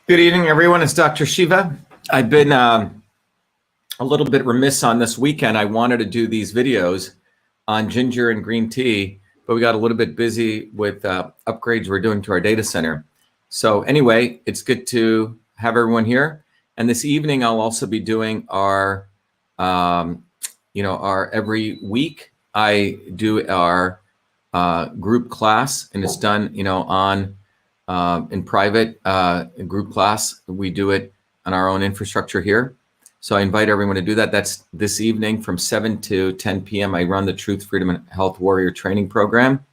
Good evening, everyone. It's Dr. Shiva. I've been a little bit remiss on this weekend. I wanted to do these videos on ginger and green tea, but we got a little bit busy with upgrades we're doing to our data center. So anyway, it's good to have everyone here. And this evening, I'll also be doing our every week I do our group class, and it's done, on in private group class. We do it on our own infrastructure here. So I invite everyone to do that. That's this evening from 7 to 10 p.m. I run the Truth, Freedom, and Health Warrior Training Program.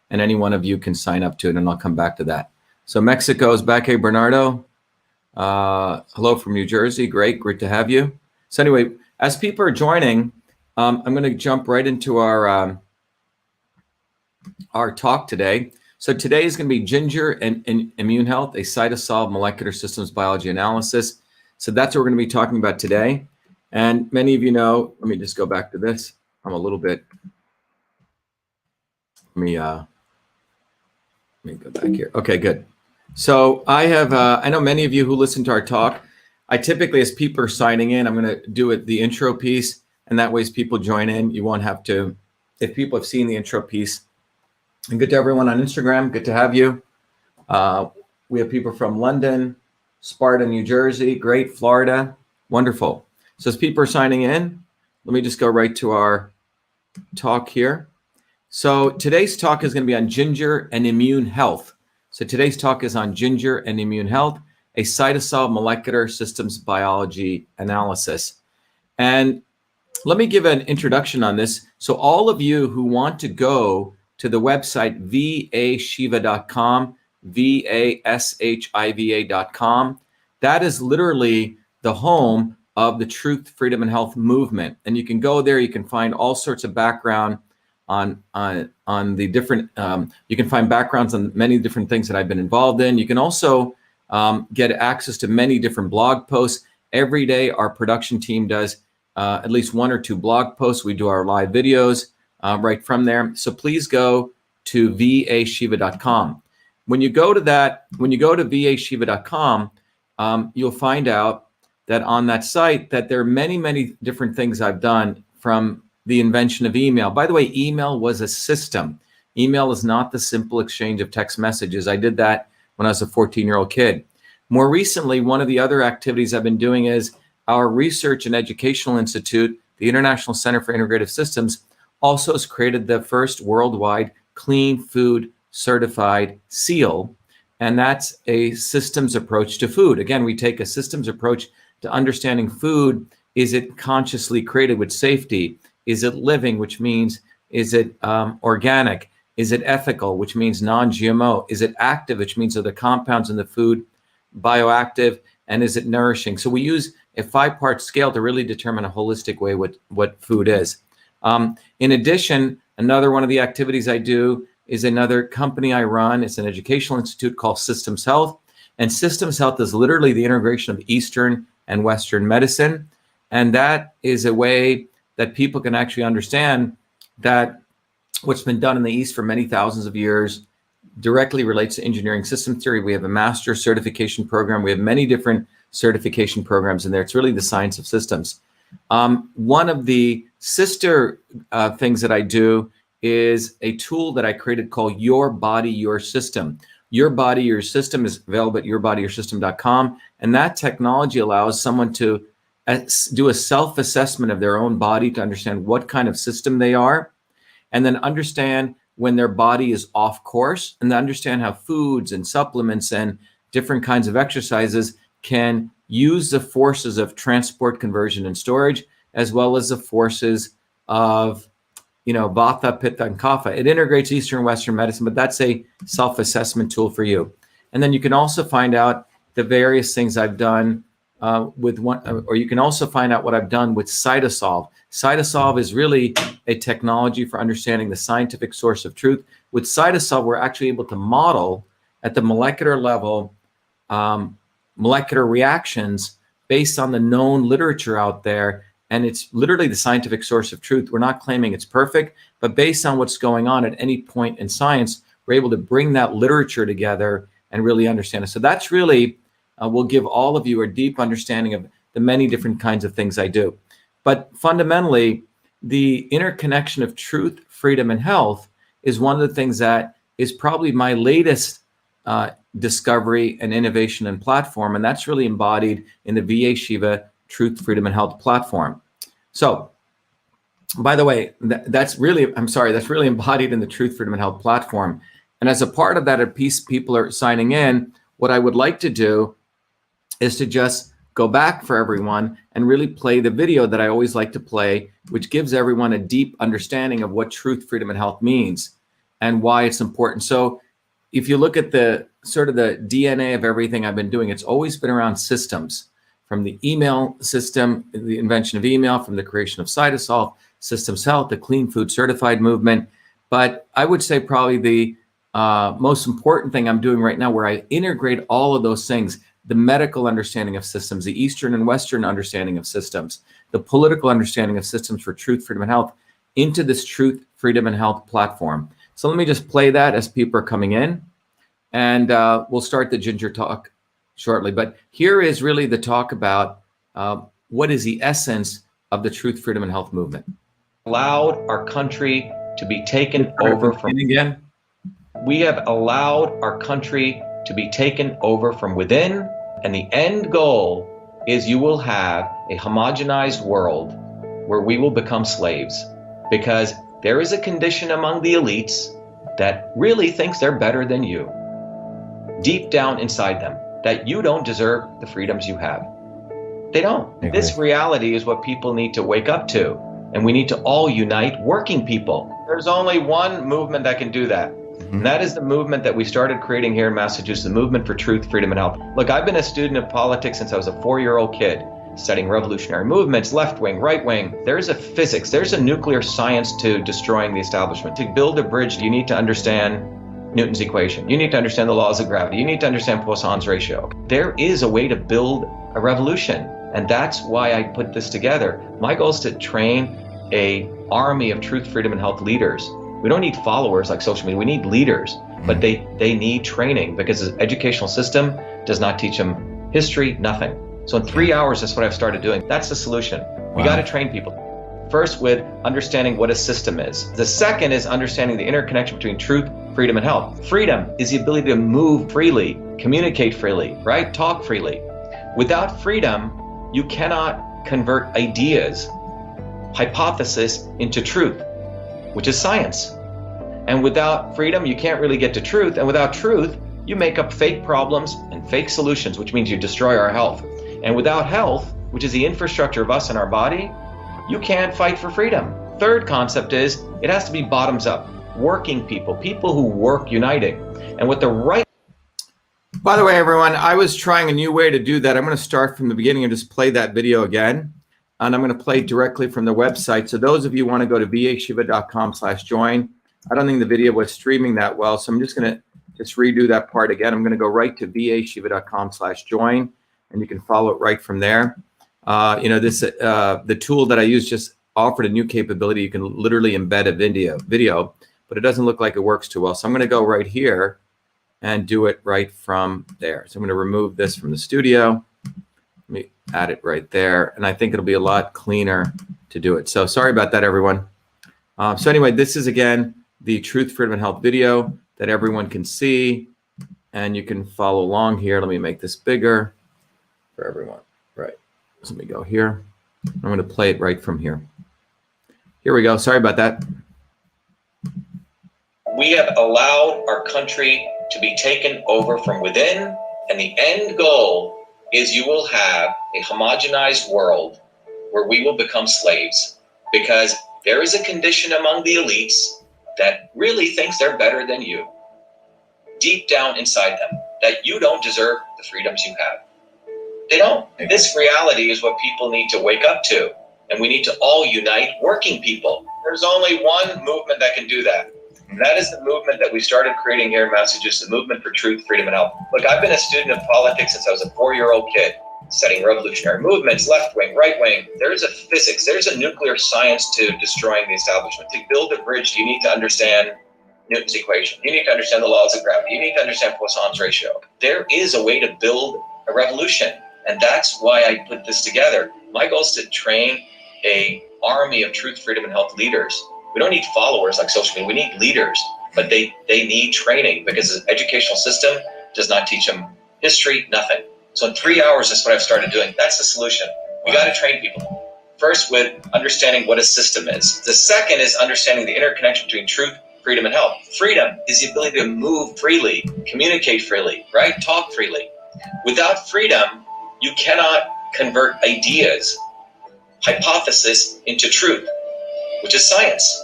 And any one of you can sign up to it, and I'll come back to that. So Mexico is back. Hey, Bernardo. Hello from New Jersey. Great to have you. So anyway, as people are joining, I'm going to jump right into our talk today. So today is going to be ginger and immune health, a cytosolve molecular systems biology analysis. So that's what we're going to be talking about today. And many of you know, let me just go back to this. I'm a little bit, let me go back here. Okay, good. So I have, I know many of you who listen to our talk, I typically, as people are signing in, I'm going to do it, the intro piece, and that way as people join in, you won't have to, if people have seen the intro piece. And good to everyone on Instagram. Good to have you. We have people from London, Sparta, New Jersey, great, Florida. Wonderful. So as people are signing in, let me just go right to our talk here. So today's talk is going to be on ginger and immune health. So today's talk is on ginger and immune health, a cytosolve molecular systems biology analysis. And let me give an introduction on this. So all of you who want to go to the website vashiva.com, vashiva.com. That is literally the home of the Truth, Freedom, and Health movement. And you can go there, you can find all sorts of background on the different, you can find backgrounds on many different things that I've been involved in. You can also get access to many different blog posts. Every day, our production team does at least 1 or 2 blog posts. We do our live videos. Right from there. So please go to vashiva.com. When you go to vashiva.com, you'll find out that on that site that there are many different things I've done, from the invention of email. By the way, email was a system. Email is not the simple exchange of text messages. I did that when I was a 14-year-old kid. More recently, one of the other activities I've been doing is our Research and Educational Institute, the International Center for Integrative Systems, also has created the first worldwide clean food certified seal. And that's a systems approach to food. Again, we take a systems approach to understanding food. Is it consciously created with safety? Is it living, which means, is it organic? Is it ethical, which means non-GMO? Is it active, which means are the compounds in the food bioactive? And is it nourishing? So we use a 5-part scale to really determine a holistic way what food is. In addition, another one of the activities I do is another company I run. It's an educational institute called Systems Health. And Systems Health is literally the integration of Eastern and Western medicine. And that is a way that people can actually understand that what's been done in the East for many thousands of years directly relates to engineering system theory. We have a master certification program. We have many different certification programs in there. It's really the science of systems. One of the sister things that I do is a tool that I created called Your Body, Your System. Your Body, Your System is available at yourbodyyoursystem.com. And that technology allows someone to do a self-assessment of their own body to understand what kind of system they are, and then understand when their body is off course, and understand how foods and supplements and different kinds of exercises can use the forces of transport, conversion, and storage, as well as the forces of, Vata, Pitta, and Kapha. It integrates Eastern and Western medicine, but that's a self-assessment tool for you. And then you can also find out the various things I've done you can also find out what I've done with Cytosolve. Cytosolve is really a technology for understanding the scientific source of truth. With Cytosolve, we're actually able to model at the molecular level molecular reactions based on the known literature out there. And it's literally the scientific source of truth. We're not claiming it's perfect, but based on what's going on at any point in science, we're able to bring that literature together and really understand it. So that's really will give all of you a deep understanding of the many different kinds of things I do. But fundamentally, the interconnection of truth, freedom, and health is one of the things that is probably my latest discovery and innovation and platform. And that's really embodied in the VA Shiva Truth, Freedom, and Health platform. So, by the way, that's really embodied in the Truth, Freedom, and Health platform. And as a part of that, a piece people are signing in, what I would like to do is to just go back for everyone and really play the video that I always like to play, which gives everyone a deep understanding of what truth, freedom, and health means and why it's important. So if you look at the sort of the DNA of everything I've been doing, it's always been around systems, from the email system, the invention of email, from the creation of Cytosolve, Systems Health, the Clean Food Certified movement. But I would say probably the most important thing I'm doing right now, where I integrate all of those things, the medical understanding of systems, the Eastern and Western understanding of systems, the political understanding of systems for truth, freedom, and health, into this Truth, Freedom, and Health platform. So let me just play that as people are coming in, and we'll start the Ginger talk shortly. But here is really the talk about what is the essence of the Truth, Freedom, and Health movement. Allowed our country to be taken over from again. We have allowed our country to be taken over from within, and the end goal is you will have a homogenized world where we will become slaves, because there is a condition among the elites that really thinks they're better than you, deep down inside them, that you don't deserve the freedoms you have. They don't. Okay. This reality is what people need to wake up to, and we need to all unite, working people. There's only one movement that can do that. And that is the movement that we started creating here in Massachusetts, the movement for truth, freedom, and health. Look, I've been a student of politics since I was a 4-year-old kid, studying revolutionary movements, left wing, right wing. There's a physics, there's a nuclear science to destroying the establishment. To build a bridge, you need to understand Newton's equation. You need to understand the laws of gravity. You need to understand Poisson's ratio. There is a way to build a revolution, and that's why I put this together. My goal is to train an army of truth, freedom, and health leaders. We don't need followers like social media. We need leaders, but they need training, because the educational system does not teach them history, nothing. So in 3 hours, that's what I've started doing. That's the solution. We got to train people. First, with understanding what a system is. The second is understanding the interconnection between truth, freedom, and health. Freedom is the ability to move freely, communicate freely, right? Talk freely. Without freedom, you cannot convert ideas, hypothesis into truth, which is science. And without freedom, you can't really get to truth. And without truth, you make up fake problems and fake solutions, which means you destroy our health. And without health, which is the infrastructure of us and our body, you can't fight for freedom. Third concept is it has to be bottoms up, working people, people who work uniting. And with the right... By the way, everyone, I was trying a new way to do that. I'm going to start from the beginning and just play that video again. And I'm going to play directly from the website. So those of you who want to go to vashiva.com/join. I don't think the video was streaming that well, so I'm just going to redo that part again. I'm going to go right to vashiva.com/join, and you can follow it right from there. The tool that I use just offered a new capability. You can literally embed a video, but it doesn't look like it works too well. So I'm going to go right here and do it right from there. So I'm going to remove this from the studio. Let me add it right there. And I think it'll be a lot cleaner to do it. So sorry about that, everyone. So anyway, this is, again, the Truth, Freedom, and Health video that everyone can see. And you can follow along here. Let me make this bigger for everyone. Right. So let me go here. I'm going to play it right from here. Here we go. Sorry about that. We have allowed our country to be taken over from within. And the end goal is you will have a homogenized world where we will become slaves, because there is a condition among the elites that really thinks they're better than you, deep down inside them, that you don't deserve the freedoms you have. They don't. This reality is what people need to wake up to, and we need to all unite, working people. There's only one movement that can do that. And that is the movement that we started creating here in Massachusetts, the movement for truth, freedom, and health. Look, I've been a student of politics since I was a 4-year-old kid, studying revolutionary movements, left wing, right wing. There's a physics, there's a nuclear science to destroying the establishment. To build a bridge, you need to understand Newton's equation. You need to understand the laws of gravity. You need to understand Poisson's ratio. There is a way to build a revolution. And that's why I put this together. My goal is to train a army of truth, freedom, and health leaders. We don't need followers like social media. We need leaders, but they need training because the educational system does not teach them history, nothing. So in 3 hours, that's what I've started doing. That's the solution. We got to train people. First, with understanding what a system is. The second is understanding the interconnection between truth, freedom, and health. Freedom is the ability to move freely, communicate freely, right? Talk freely. Without freedom, you cannot convert ideas, hypothesis into truth, which is science.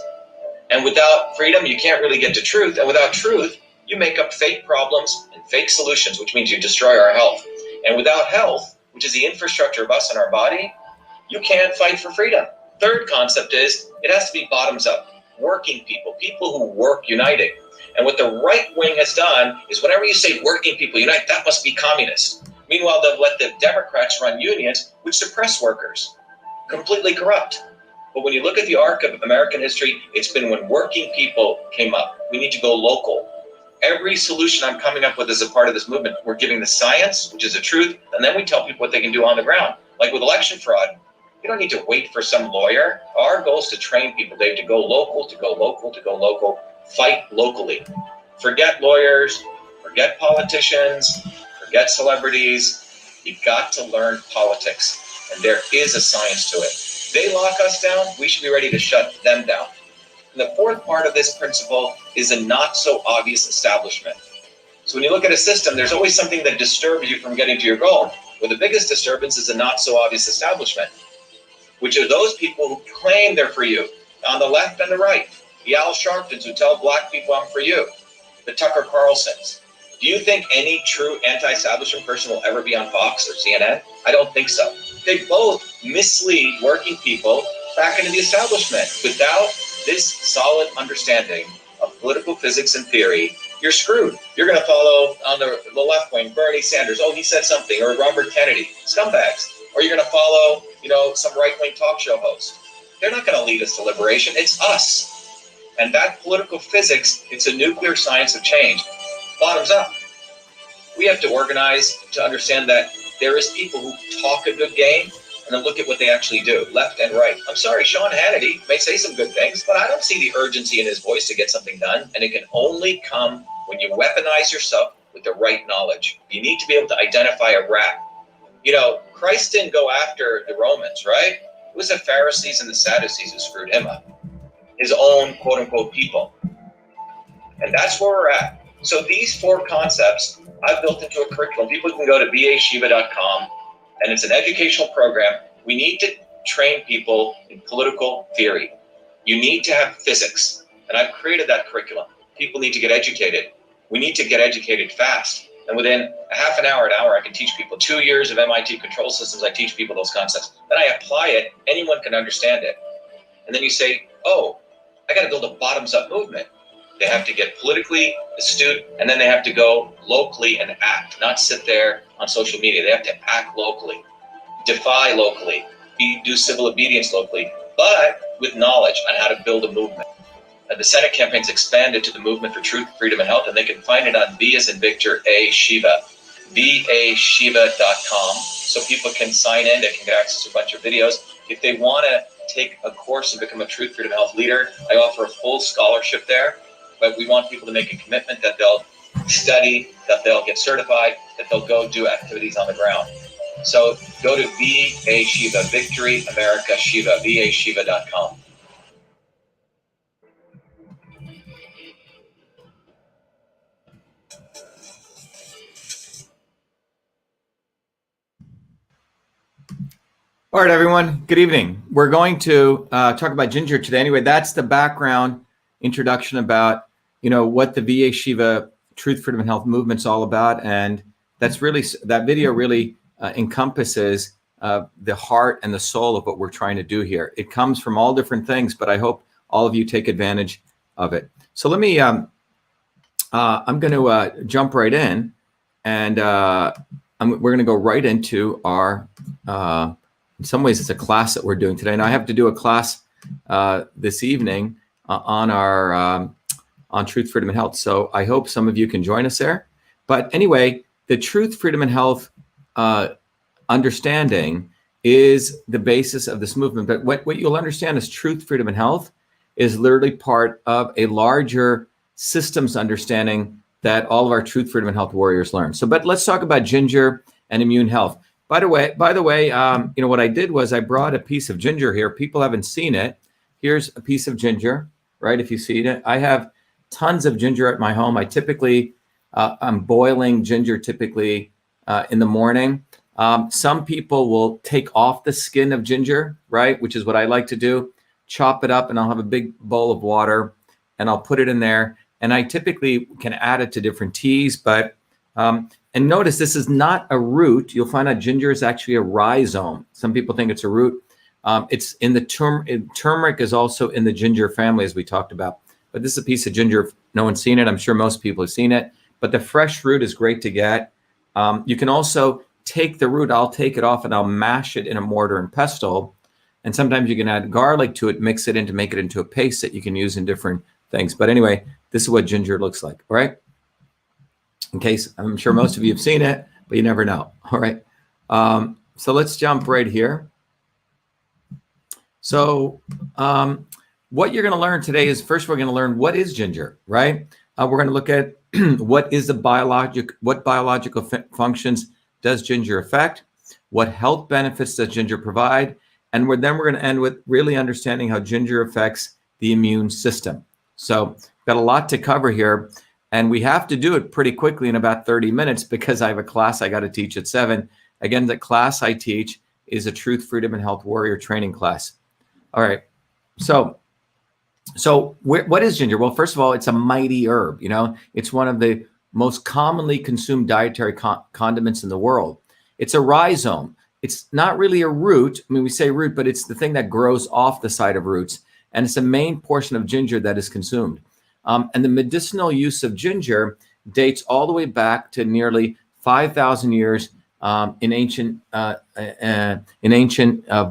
And without freedom, you can't really get to truth. And without truth, you make up fake problems and fake solutions, which means you destroy our health. And without health, which is the infrastructure of us and our body, you can't fight for freedom. Third concept is it has to be bottoms up. Working people, people who work united. And what the right wing has done is whenever you say working people unite, that must be communist. Meanwhile, they've let the Democrats run unions, which suppress workers. Completely corrupt. But when you look at the arc of American history, it's been when working people came up. We need to go local. Every solution I'm coming up with as a part of this movement, we're giving the science, which is the truth, and then we tell people what they can do on the ground. Like with election fraud, you don't need to wait for some lawyer. Our goal is to train people, Dave, to go local, to go local, to go local, fight locally. Forget lawyers, forget politicians, forget celebrities. You've got to learn politics, and there is a science to it. They lock us down, we should be ready to shut them down. And the fourth part of this principle is a not so obvious establishment. So when you look at a system, there's always something that disturbs you from getting to your goal. Well, the biggest disturbance is a not so obvious establishment, which are those people who claim they're for you, on the left and the right. The Al Sharptons who tell black people I'm for you. The Tucker Carlsons. Do you think any true anti-establishment person will ever be on Fox or CNN? I don't think so. They both mislead working people back into the establishment. Without this solid understanding of political physics and theory, you're screwed. You're going to follow on the left wing, Bernie Sanders. Oh, he said something. Or Robert Kennedy. Scumbags. Or you're going to follow, some right-wing talk show host. They're not going to lead us to liberation. It's us. And that political physics, it's a nuclear science of change. Bottoms up. We have to organize to understand that there is people who talk a good game and then look at what they actually do, left and right. I'm sorry, Sean Hannity may say some good things, but I don't see the urgency in his voice to get something done. And it can only come when you weaponize yourself with the right knowledge. You need to be able to identify a rat. Christ didn't go after the Romans, right? It was the Pharisees and the Sadducees who screwed him up. His own quote unquote people. And that's where we're at. So these four concepts I've built into a curriculum. People can go to bashiva.com, and it's an educational program. We need to train people in political theory. You need to have physics, and I've created that curriculum. People need to get educated. We need to get educated fast. And within a half an hour, I can teach people 2 years of MIT control systems. I teach people those concepts. Then I apply it. Anyone can understand it. And then you say, oh, I got to build a bottoms-up movement. They have to get politically astute, and then they have to go locally and act, not sit there on social media. They have to act locally, defy locally, do civil obedience locally, but with knowledge on how to build a movement. The Senate campaign's expanded to the Movement for Truth, Freedom, and Health, and they can find it on V as in Victor, A, Shiva, vashiva.com, so people can sign in. They can get access to a bunch of videos. If they want to take a course and become a Truth, Freedom, and Health leader, I offer a full scholarship there. But we want people to make a commitment that they'll study, that they'll get certified, that they'll go do activities on the ground. So go to VA Shiva, Victory America Shiva, vashiva.com. All right, everyone. Good evening. We're going to talk about Ginger today. Anyway, that's the background introduction about what the VA Shiva Truth, Freedom, and Health movement's all about, and that video really encompasses the heart and the soul of what we're trying to do here. It comes from all different things, but I hope all of you take advantage of it. So let me. I'm going to jump right in, and we're going to go right into our. In some ways, it's a class that we're doing today, and I have to do a class this evening on our on Truth, Freedom, and Health. So I hope some of you can join us there. But anyway, the Truth, Freedom, and Health uh, understanding is the basis of this movement. But what you'll understand is truth, freedom, and health is literally part of a larger systems understanding that all of our truth, freedom, and health warriors learn. So, but let's talk about ginger and immune health. By the way, what I did was I brought a piece of ginger here. People haven't seen it. Here's a piece of ginger, right? If you see it, I have tons of ginger at my home. I typically, I'm boiling ginger typically in the morning. Some people will take off the skin of ginger, right? Which is what I like to do. Chop it up and I'll have a big bowl of water and I'll put it in there. And I typically can add it to different teas, but, and notice this is not a root. You'll find out ginger is actually a rhizome. Some people think it's a root. It's in the turmeric is also in the ginger family, as we talked about. But this is a piece of ginger. If no one's seen it, I'm sure most people have seen it. But the fresh root is great to get. You can also take the root. I'll take it off and I'll mash it in a mortar and pestle. And sometimes you can add garlic to it, mix it in to make it into a paste that you can use in different things. But anyway, this is what ginger looks like. All right. In case I'm sure most of you have seen it, but you never know. All right. So let's jump right here. So what you're going to learn today is first we're going to learn what is ginger, right? We're going to look at what biological functions does ginger affect, what health benefits does ginger provide, and then we're going to end with really understanding how ginger affects the immune system. So got a lot to cover here, and we have to do it pretty quickly in about 30 minutes because I have a class I got to teach at 7. Again, the class I teach is a Truth, Freedom, and Health Warrior training class. All right. So what is ginger? Well, first of all, it's a mighty herb. You know, it's one of the most commonly consumed dietary condiments in the world. It's a rhizome. It's not really a root. I mean, we say root, but it's the thing that grows off the side of roots. And it's the main portion of ginger that is consumed. And the medicinal use of ginger dates all the way back to nearly 5,000 years in ancient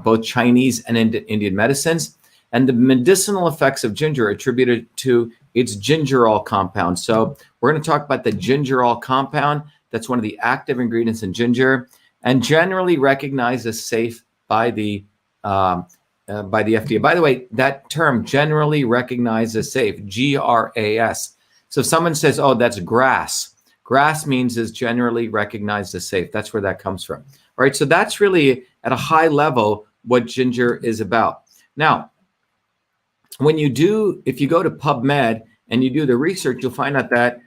both Chinese and Indian medicines. And the medicinal effects of ginger are attributed to its gingerol compound. So we're going to talk about the gingerol compound. That's one of the active ingredients in ginger, and generally recognized as safe by the FDA. By the way, that term generally recognized as safe, GRAS. So if someone says, "Oh, that's grass," grass means is generally recognized as safe. That's where that comes from. All right. So that's really at a high level what ginger is about. Now, if you go to PubMed and you do the research, you'll find out that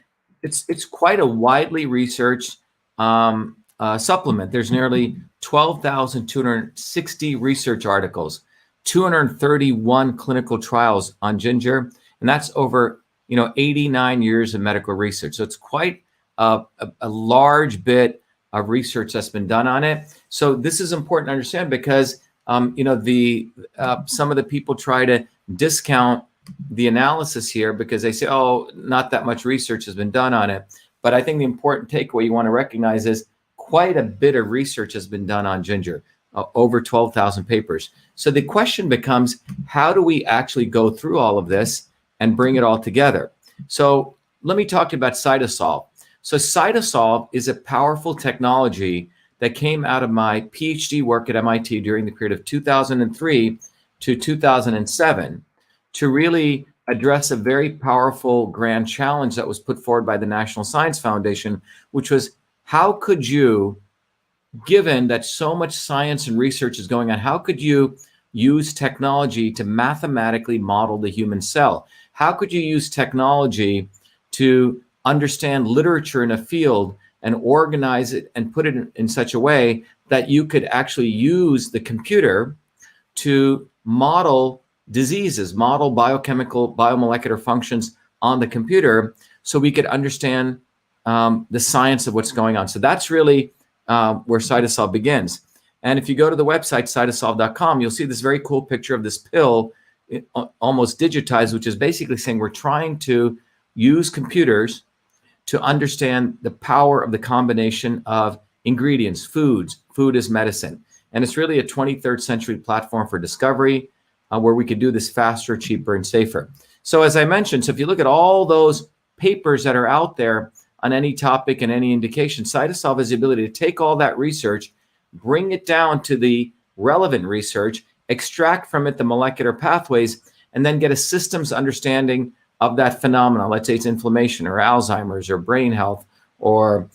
it's quite a widely researched supplement. There's nearly 12,260 research articles, 231 clinical trials on ginger, and that's over 89 years of medical research. So it's quite a large bit of research that's been done on it. So this is important to understand because some of the people try to discount the analysis here because they say, "Oh, not that much research has been done on it." But I think the important takeaway you want to recognize is quite a bit of research has been done on ginger, over 12,000 papers. So the question becomes, how do we actually go through all of this and bring it all together? So let me talk to you about CytoSolve. So CytoSolve is a powerful technology that came out of my PhD work at MIT during the period of 2003 to 2007 to really address a very powerful grand challenge that was put forward by the National Science Foundation, which was how could you, given that so much science and research is going on, how could you use technology to mathematically model the human cell? How could you use technology to understand literature in a field and organize it and put it in such a way that you could actually use the computer to model diseases, model biochemical, biomolecular functions on the computer so we could understand the science of what's going on. So that's really where CytoSolve begins. And if you go to the website, cytosolve.com, you'll see this very cool picture of this pill, almost digitized, which is basically saying we're trying to use computers to understand the power of the combination of ingredients, foods, food as medicine. And it's really a 23rd century platform for discovery where we could do this faster, cheaper, and safer. So as I mentioned, so if you look at all those papers that are out there on any topic and any indication. Cytosolve has the ability to take all that research, bring it down to the relevant research, extract from it the molecular pathways, and then get a systems understanding of that phenomenon. Let's say it's inflammation or Alzheimer's or brain health or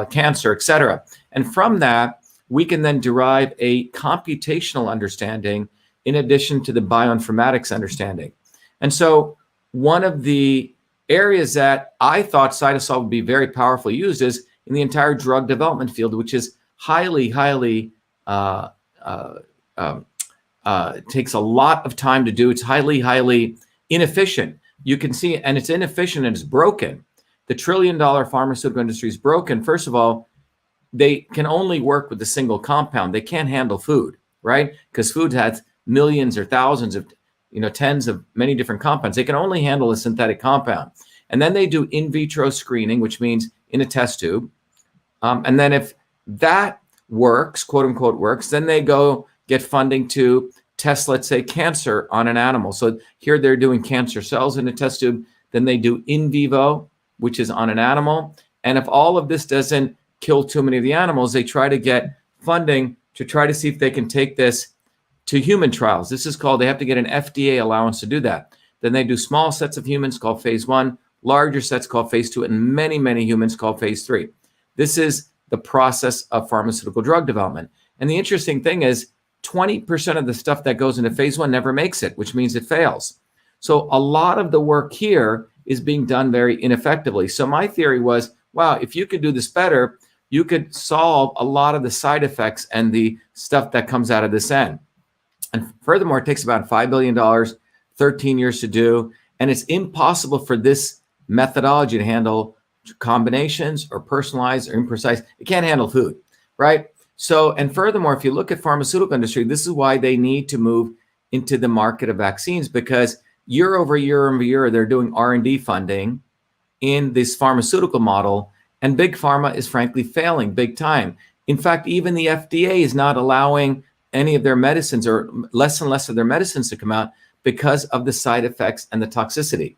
cancer, et cetera. And from that, we can then derive a computational understanding in addition to the bioinformatics understanding. And so one of the areas that I thought Cytosolve would be very powerfully used is in the entire drug development field, which is highly takes a lot of time to do. It's highly inefficient. You can see, and it's inefficient and it's broken. The trillion-dollar pharmaceutical industry is broken. First of all, they can only work with a single compound. They can't handle food, right? Because food has millions or thousands of, tens of many different compounds. They can only handle a synthetic compound. And then they do in vitro screening, which means in a test tube. And then if that works, quote unquote works, then they go get funding to test, let's say, cancer on an animal. So here they're doing cancer cells in a test tube. Then they do in vivo, which is on an animal. And if all of this doesn't kill too many of the animals, they try to get funding to try to see if they can take this to human trials. This is called, they have to get an FDA allowance to do that. Then they do small sets of humans called phase 1, larger sets called phase 2, and many humans called phase 3. This is the process of pharmaceutical drug development. And the interesting thing is 20% of the stuff that goes into phase 1 never makes it, which means it fails. So a lot of the work here is being done very ineffectively. So my theory was, wow, if you could do this better, you could solve a lot of the side effects and the stuff that comes out of this end. And furthermore, it takes about $5 billion, 13 years to do. And it's impossible for this methodology to handle combinations or personalized or imprecise. It can't handle food, right? So, and furthermore, if you look at pharmaceutical industry, this is why they need to move into the market of vaccines, because year over year, they're doing R&D funding in this pharmaceutical model. And big pharma is frankly failing big time. In fact, even the FDA is not allowing any of their medicines or less and less of their medicines to come out because of the side effects and the toxicity.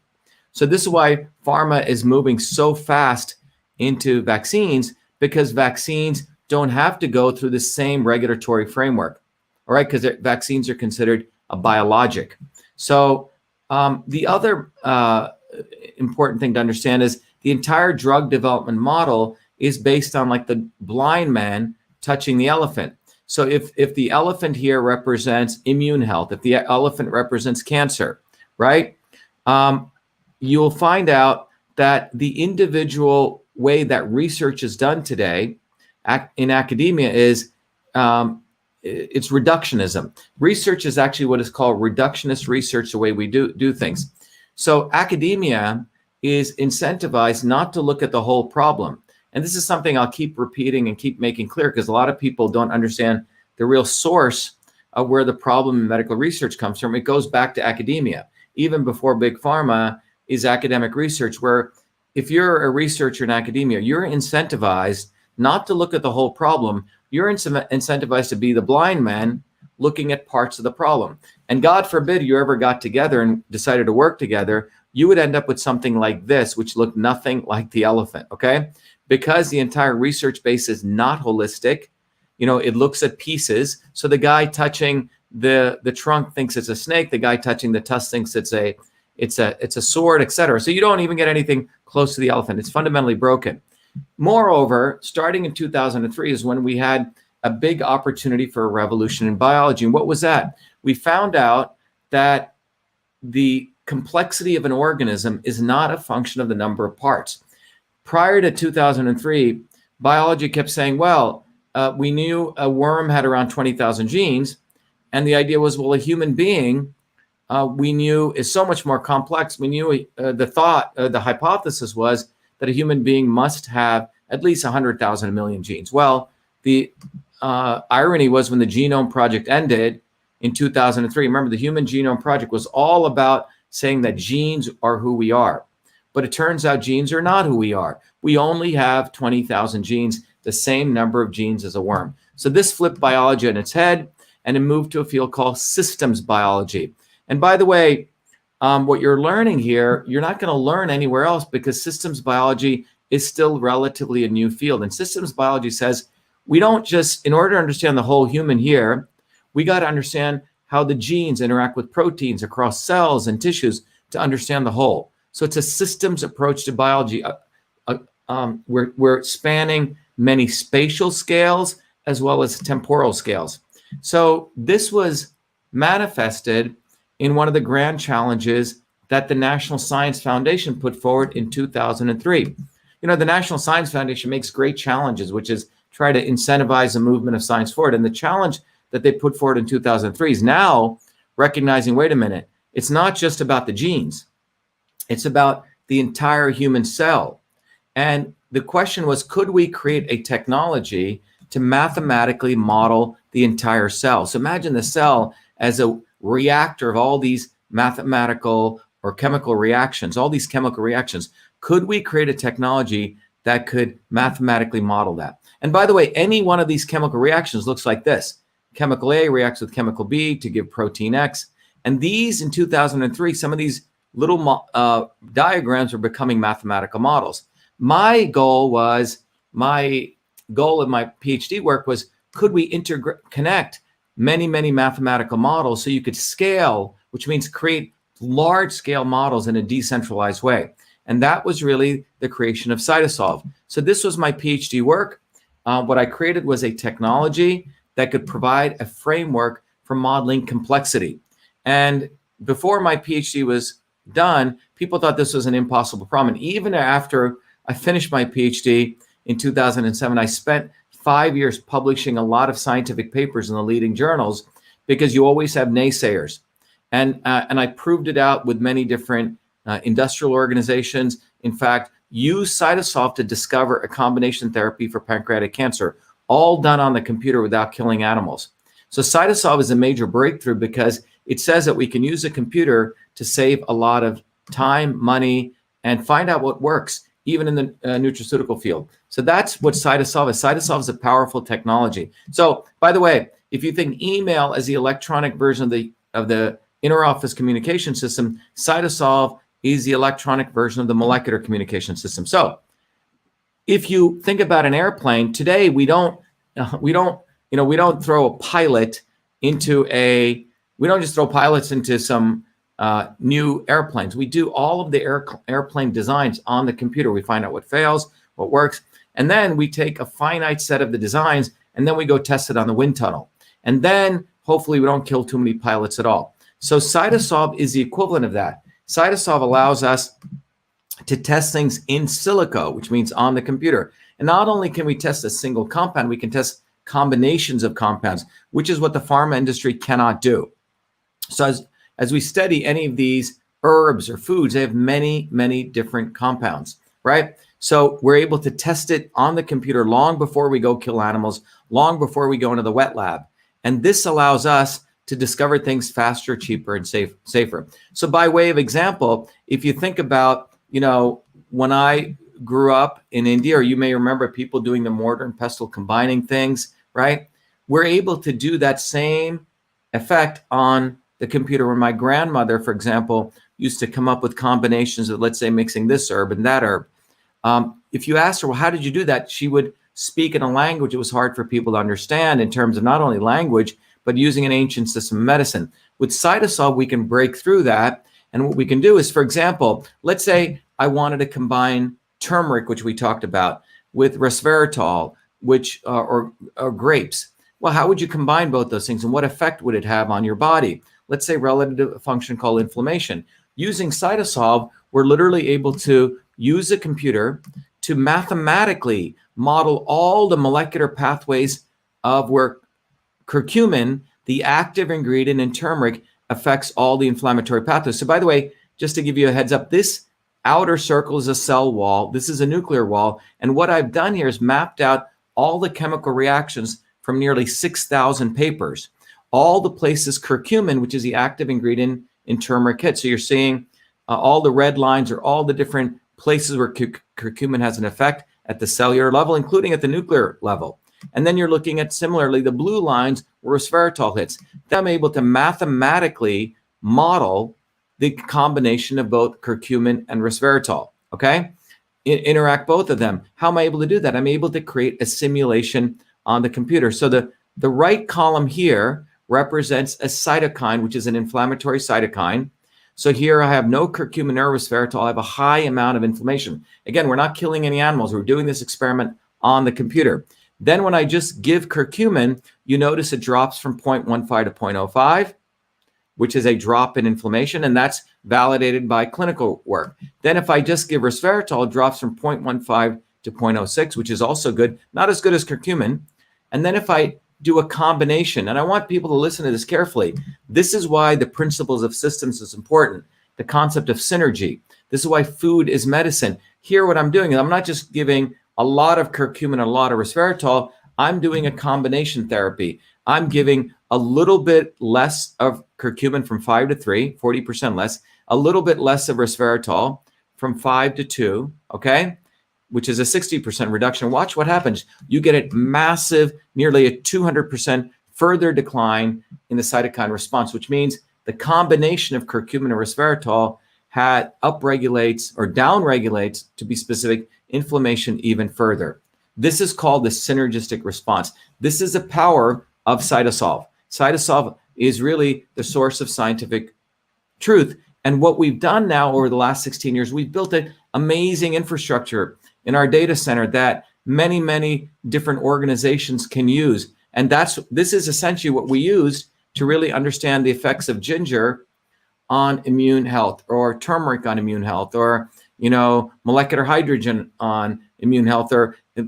So this is why pharma is moving so fast into vaccines, because vaccines don't have to go through the same regulatory framework, all right? Because vaccines are considered a biologic. So the other important thing to understand is the entire drug development model is based on like the blind man touching the elephant. So if the elephant here represents immune health, if the elephant represents cancer, right? You'll find out that the individual way that research is done today in academia is it's reductionism. Research is actually what is called reductionist research, the way we do things. So academia is incentivized not to look at the whole problem. And this is something I'll keep repeating and keep making clear, because a lot of people don't understand the real source of where the problem in medical research comes from. It goes back to academia. Even before big pharma is academic research, where if you're a researcher in academia, you're incentivized not to look at the whole problem. You're incentivized to be the blind man looking at parts of the problem. And God forbid you ever got together and decided to work together, you would end up with something like this, which looked nothing like the elephant, okay? Because the entire research base is not holistic, it looks at pieces. So the guy touching the trunk thinks it's a snake. The guy touching the tusk thinks it's a sword, et cetera. So you don't even get anything close to the elephant. It's fundamentally broken. Moreover, starting in 2003 is when we had a big opportunity for a revolution in biology. And what was that? We found out that the complexity of an organism is not a function of the number of parts. Prior to 2003, biology kept saying, well, we knew a worm had around 20,000 genes. And the idea was, well, a human being, we knew is so much more complex. We knew the hypothesis was that a human being must have at least 100,000 million genes. Well, the irony was when the Genome Project ended in 2003, remember the Human Genome Project was all about saying that genes are who we are. But it turns out genes are not who we are. We only have 20,000 genes, the same number of genes as a worm. So this flipped biology on its head, and it moved to a field called systems biology. And by the way, what you're learning here, you're not going to learn anywhere else, because systems biology is still relatively a new field. And systems biology says we don't just, in order to understand the whole human here, we got to understand how the genes interact with proteins across cells and tissues to understand the whole. So it's a systems approach to biology. We're spanning many spatial scales as well as temporal scales. So this was manifested in one of the grand challenges that the National Science Foundation put forward in 2003. You know, the National Science Foundation makes great challenges, which is try to incentivize the movement of science forward. And the challenge that they put forward in 2003 is now recognizing, wait a minute, it's not just about the genes. It's about the entire human cell. And the question was, could we create a technology to mathematically model the entire cell? So imagine the cell as a reactor of all these mathematical or chemical reactions, all these chemical reactions. Could we create a technology that could mathematically model that? And by the way, any one of these chemical reactions looks like this. Chemical A reacts with chemical B to give protein X. And these, in 2003, some of these little diagrams are becoming mathematical models. My goal of my PhD work was, could we connect many, many mathematical models so you could scale, which means create large scale models in a decentralized way. And that was really the creation of Cytosolve. So this was my PhD work. What I created was a technology that could provide a framework for modeling complexity. And before my PhD was done, people thought this was an impossible problem. And even after I finished my PhD in 2007, I spent 5 years publishing a lot of scientific papers in the leading journals, because you always have naysayers. And I proved it out with many different industrial organizations. In fact, used Cytosolve to discover a combination therapy for pancreatic cancer, all done on the computer without killing animals. So Cytosolve is a major breakthrough because it says that we can use a computer to save a lot of time, money, and find out what works, even in the nutraceutical field. So that's what Cytosolve is. Cytosolve is a powerful technology. So, by the way, if you think email as the electronic version of the interoffice communication system, Cytosolve is the electronic version of the molecular communication system. So, if you think about an airplane today, we don't throw a pilot into we don't just throw pilots into some new airplanes. We do all of the airplane designs on the computer. We find out what fails, what works, and then we take a finite set of the designs, and then we go test it on the wind tunnel. And then hopefully we don't kill too many pilots at all. So Cytosolve is the equivalent of that. Cytosolve allows us to test things in silico, which means on the computer. And not only can we test a single compound, we can test combinations of compounds, which is what the pharma industry cannot do. So as we study any of these herbs or foods, they have many, many different compounds, right? So we're able to test it on the computer long before we go kill animals, long before we go into the wet lab. And this allows us to discover things faster, cheaper, and safer. So by way of example, if you think about, when I grew up in India, or you may remember people doing the mortar and pestle combining things, right? We're able to do that same effect on the computer. Where my grandmother, for example, used to come up with combinations of, let's say, mixing this herb and that herb. If you asked her, well, how did you do that? She would speak in a language it was hard for people to understand in terms of not only language, but using an ancient system of medicine. With Cytosolve, we can break through that. And what we can do is, for example, let's say I wanted to combine turmeric, which we talked about, with resveratrol, which or grapes. Well, how would you combine both those things, and what effect would it have on your body? Let's say relative to a function called inflammation. Using Cytosolve, we're literally able to use a computer to mathematically model all the molecular pathways of where curcumin, the active ingredient in turmeric, affects all the inflammatory pathways. So by the way, just to give you a heads up, this outer circle is a cell wall. This is a nuclear wall. And what I've done here is mapped out all the chemical reactions from nearly 6,000 papers. All the places curcumin, which is the active ingredient in turmeric, hits. So you're seeing all the red lines are all the different places where curcumin has an effect at the cellular level, including at the nuclear level. And then you're looking at, similarly, the blue lines where resveratrol hits. Then I'm able to mathematically model the combination of both curcumin and resveratrol, okay? interact both of them. How am I able to do that? I'm able to create a simulation on the computer. So the right column here represents a cytokine, which is an inflammatory cytokine. So here I have no curcumin or resveratrol. I have a high amount of inflammation. Again, we're not killing any animals. We're doing this experiment on the computer. Then when I just give curcumin, you notice it drops from 0.15 to 0.05, which is a drop in inflammation, and that's validated by clinical work. Then if I just give resveratrol, it drops from 0.15 to 0.06, which is also good, not as good as curcumin. And then if I do a combination, and I want people to listen to this carefully, this is why the principles of systems is important, the concept of synergy. This is why food is medicine. Here what I'm doing is I'm not just giving a lot of curcumin and a lot of resveratrol, I'm doing a combination therapy. I'm giving a little bit less of curcumin from 5 to 3, 40% less, a little bit less of resveratrol from 5 to 2, okay? Which is a 60% reduction. Watch what happens. You get a massive, nearly a 200% further decline in the cytokine response, which means the combination of curcumin and resveratrol upregulates or downregulates, to be specific, inflammation even further. This is called the synergistic response. This is the power of CytoSolve. CytoSolve is really the source of scientific truth. And what we've done now over the last 16 years, we've built an amazing infrastructure in our data center that many, many different organizations can use. And this is essentially what we used to really understand the effects of ginger on immune health, or turmeric on immune health, or molecular hydrogen on immune health,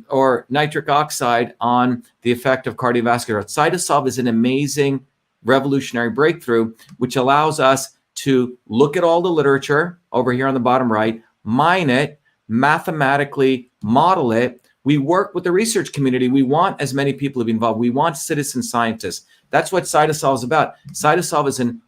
or nitric oxide on the effect of cardiovascular health. CytoSolve is an amazing revolutionary breakthrough, which allows us to look at all the literature over here on the bottom right, mine it, mathematically model it. We work with the research community. We want as many people to be involved. We want citizen scientists. That's what CytoSolve is about. CytoSolve is an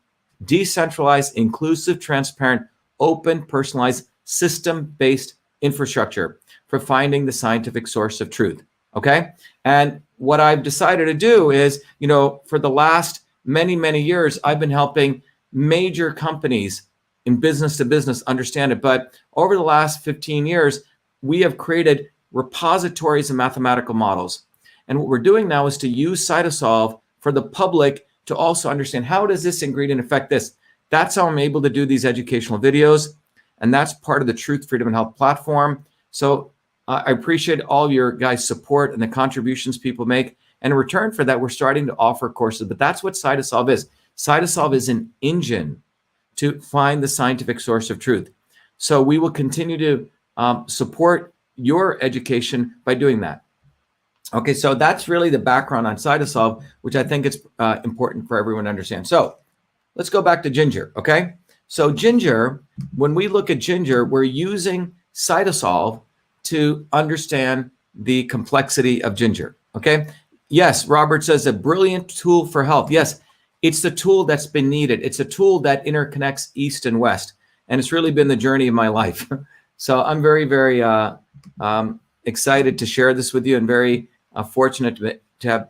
decentralized, inclusive, transparent, open, personalized, system-based infrastructure for finding the scientific source of truth. Okay. And what I've decided to do is, for the last many, many years, I've been helping major companies in business to business understand it. But over the last 15 years, we have created repositories of mathematical models. And what we're doing now is to use CytoSolve for the public to also understand, how does this ingredient affect this? That's how I'm able to do these educational videos. And that's part of the Truth, Freedom, and Health platform. So I appreciate all your guys' support and the contributions people make. And in return for that, we're starting to offer courses. But that's what CytoSolve is. CytoSolve is an engine to find the scientific source of truth. So we will continue to support your education by doing that. Okay, so that's really the background on CytoSolve, which I think is important for everyone to understand. So let's go back to ginger, okay? So ginger, when we look at ginger, we're using CytoSolve to understand the complexity of ginger, okay? Yes, Robert says a brilliant tool for health. Yes, it's the tool that's been needed. It's a tool that interconnects East and West, and it's really been the journey of my life. So I'm very, very excited to share this with you, and very fortunate to have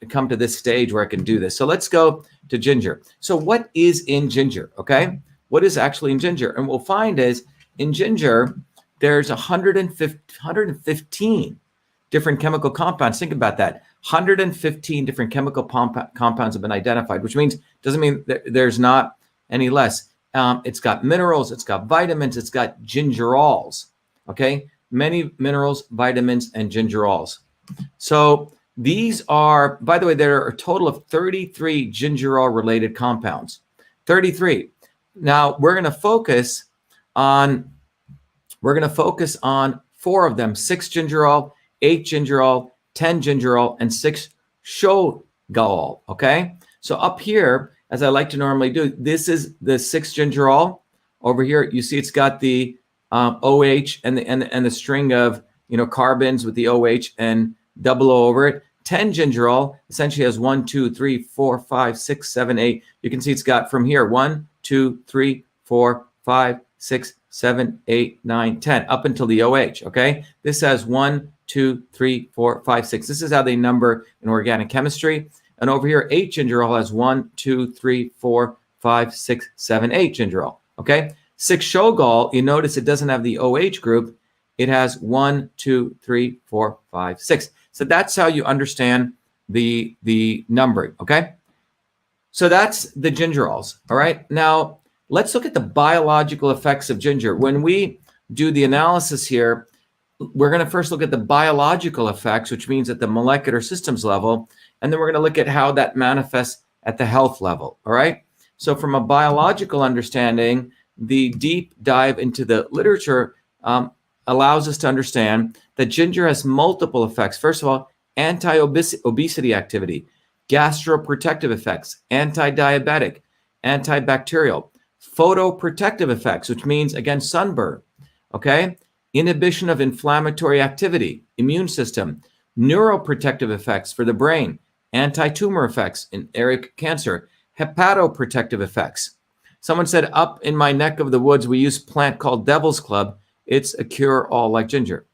come to this stage where I can do this. So let's go to ginger. So what is in ginger? Okay, what is actually in ginger? And we'll find is in ginger there's 115 different chemical compounds. Think about that. 115 different chemical compounds have been identified, which doesn't mean that there's not any less. It's got minerals, it's got vitamins, it's got gingerols. Okay, many minerals, vitamins, and gingerols. So these are, by the way, there are a total of 33 gingerol-related compounds. 33. Now we're going to focus on 4 of them: 6 gingerol, 8 gingerol, 10 gingerol, and 6 shogalol. Okay. So up here, as I like to normally do, this is the 6 gingerol. Over here, you see it's got the OH and the string of carbons with the OH and double O over it. 10 gingerol essentially has 1, 2, 3, 4, 5, 6, 7, 8. You can see it's got from here 1, 2, 3, 4, 5, 6, 7, 8, 9, 10 up until the OH. Okay, this has 1, 2, 3, 4, 5, 6. This is how they number in organic chemistry. And over here, 8 gingerol has 1, 2, 3, 4, 5, 6, 7, 8 gingerol. Okay, 6-Shogal, you notice it doesn't have the OH group. It has 1, 2, 3, 4, 5, 6. So that's how you understand the numbering, okay? So that's the gingerols, all right? Now, let's look at the biological effects of ginger. When we do the analysis here, we're going to first look at the biological effects, which means at the molecular systems level, and then we're going to look at how that manifests at the health level, all right? So from a biological understanding, the deep dive into the literature allows us to understand that ginger has multiple effects. First of all, anti-obesity activity, gastroprotective effects, anti-diabetic, antibacterial, photoprotective effects, which means, again, sunburn, okay? Inhibition of inflammatory activity, immune system, neuroprotective effects for the brain, anti-tumor effects in area cancer, hepatoprotective effects. Someone said, up in my neck of the woods, we use a plant called Devil's Club. It's a cure-all like ginger.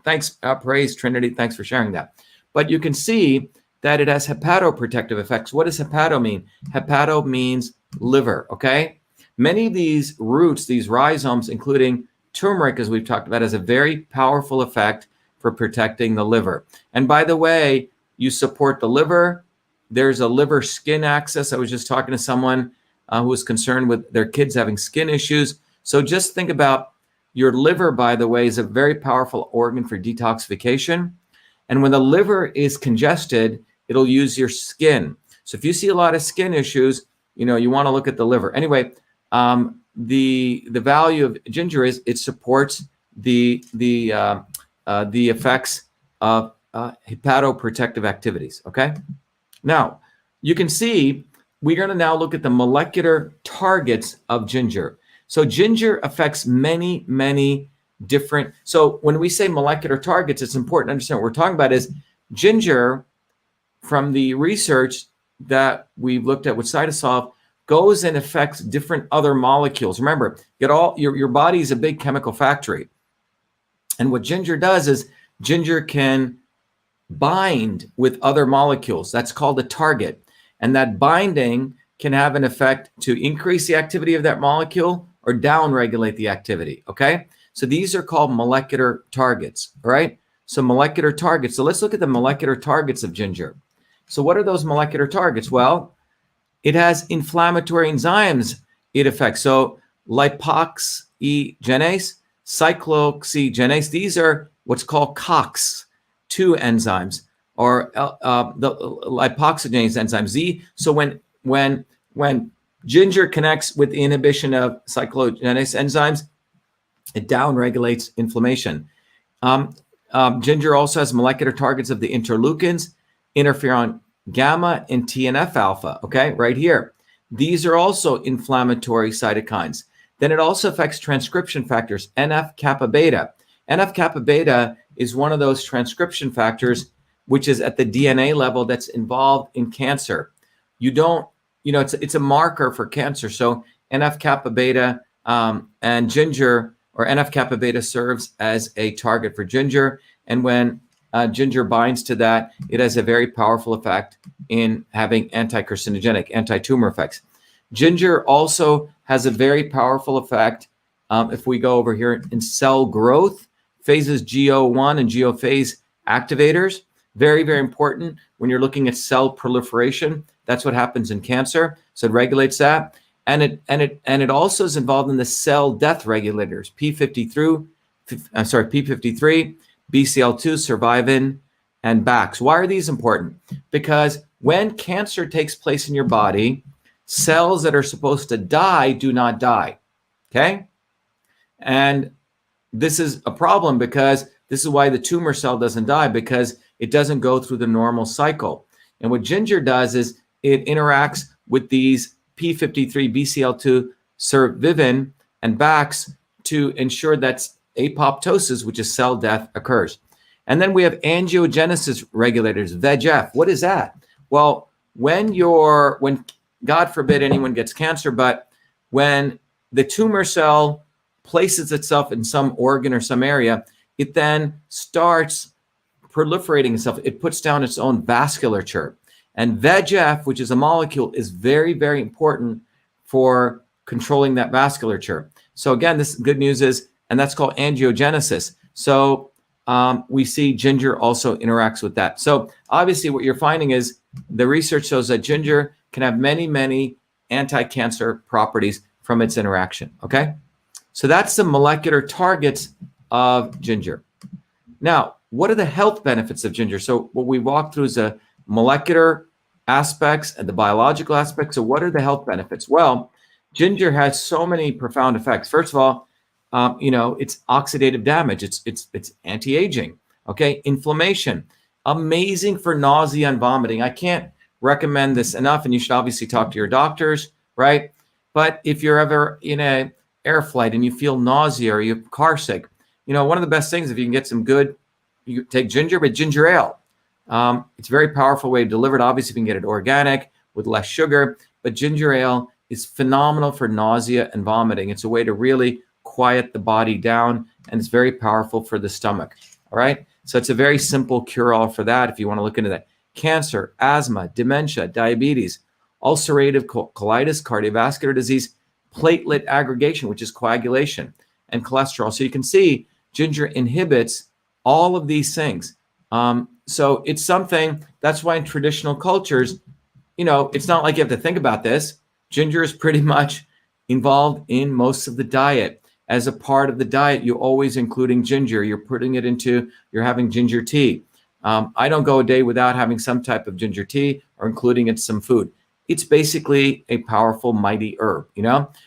Thanks, praise Trinity. Thanks for sharing that. But you can see that it has hepatoprotective effects. What does hepato mean? Hepato means liver, okay? Many of these roots, these rhizomes, including turmeric, as we've talked about, has a very powerful effect for protecting the liver. And by the way, you support the liver. There's a liver skin axis. I was just talking to someone who was concerned with their kids having skin issues. So just think about your liver, by the way, is a very powerful organ for detoxification. And when the liver is congested, it'll use your skin. So if you see a lot of skin issues, you want to look at the liver. Anyway, the value of ginger is it supports the effects of hepatoprotective activities. Okay. Now you can see we're going to now look at the molecular targets of ginger. So ginger affects many, many different. So when we say molecular targets, it's important to understand what we're talking about is ginger, from the research that we've looked at with CytoSolve, goes and affects different other molecules. Remember, your body is a big chemical factory. And what ginger does is ginger can bind with other molecules. That's called a target. And that binding can have an effect to increase the activity of that molecule or downregulate the activity, okay? So these are called molecular targets, all right? So molecular targets. So let's look at the molecular targets of ginger. So what are those molecular targets? Well, it has inflammatory enzymes it affects. So lipoxygenase, cyclooxygenase, these are what's called COX-2 enzymes, or the lipoxygenase enzyme Z. So when ginger connects with the inhibition of cyclooxygenase enzymes, it downregulates inflammation. Ginger also has molecular targets of the interleukins, interferon gamma, and TNF alpha, okay, right here. These are also inflammatory cytokines. Then it also affects transcription factors, NF-kappa beta. NF-kappa beta is one of those transcription factors which is at the DNA level that's involved in cancer. It's a marker for cancer. So NF-kappa beta and ginger, or NF-kappa beta serves as a target for ginger. And when ginger binds to that, it has a very powerful effect in having anti-carcinogenic, anti-tumor effects. Ginger also has a very powerful effect, if we go over here, in cell growth, phases GO1 and GO phase activators. Very, very important when you're looking at cell proliferation. That's what happens in cancer. So it regulates that. And it also is involved in the cell death regulators, P53, BCL2, survivin, and BAX. Why are these important? Because when cancer takes place in your body, cells that are supposed to die do not die, okay? And this is a problem because this is why the tumor cell doesn't die, because it doesn't go through the normal cycle. And what ginger does is it interacts with these P53, BCL2, survivin, and BAX to ensure that apoptosis, which is cell death, occurs. And then we have angiogenesis regulators, VEGF. What is that? Well, when God forbid anyone gets cancer, but when the tumor cell places itself in some organ or some area, it then starts proliferating itself. It puts down its own vasculature. And VEGF, which is a molecule, is very, very important for controlling that vasculature. So again, this good news is, and that's called angiogenesis. So we see ginger also interacts with that. So obviously what you're finding is the research shows that ginger can have many, many anti-cancer properties from its interaction, okay? So that's the molecular targets of ginger. Now, what are the health benefits of ginger? So what we walked through is the molecular aspects and the biological aspects. So what are the health benefits? Well, ginger has so many profound effects. First of all, it's oxidative damage. It's anti-aging. Okay, inflammation, amazing for nausea and vomiting. I can't recommend this enough, and you should obviously talk to your doctors, right? But if you're ever in a air flight and you feel nausea or you're car sick, one of the best things, if you can get some good, you take ginger, but ginger ale. It's a very powerful way to deliver it. Obviously, you can get it organic with less sugar, but ginger ale is phenomenal for nausea and vomiting. It's a way to really quiet the body down, and it's very powerful for the stomach. All right. So it's a very simple cure-all for that if you want to look into that. Cancer, asthma, dementia, diabetes, ulcerative colitis, cardiovascular disease, platelet aggregation, which is coagulation, and cholesterol. So you can see ginger inhibits all of these things. So it's something, that's why in traditional cultures, it's not like you have to think about this. Ginger is pretty much involved in most of the diet. As a part of the diet, you're always including ginger. You're having ginger tea. I don't go a day without having some type of ginger tea or including it in some food. It's basically a powerful, mighty herb,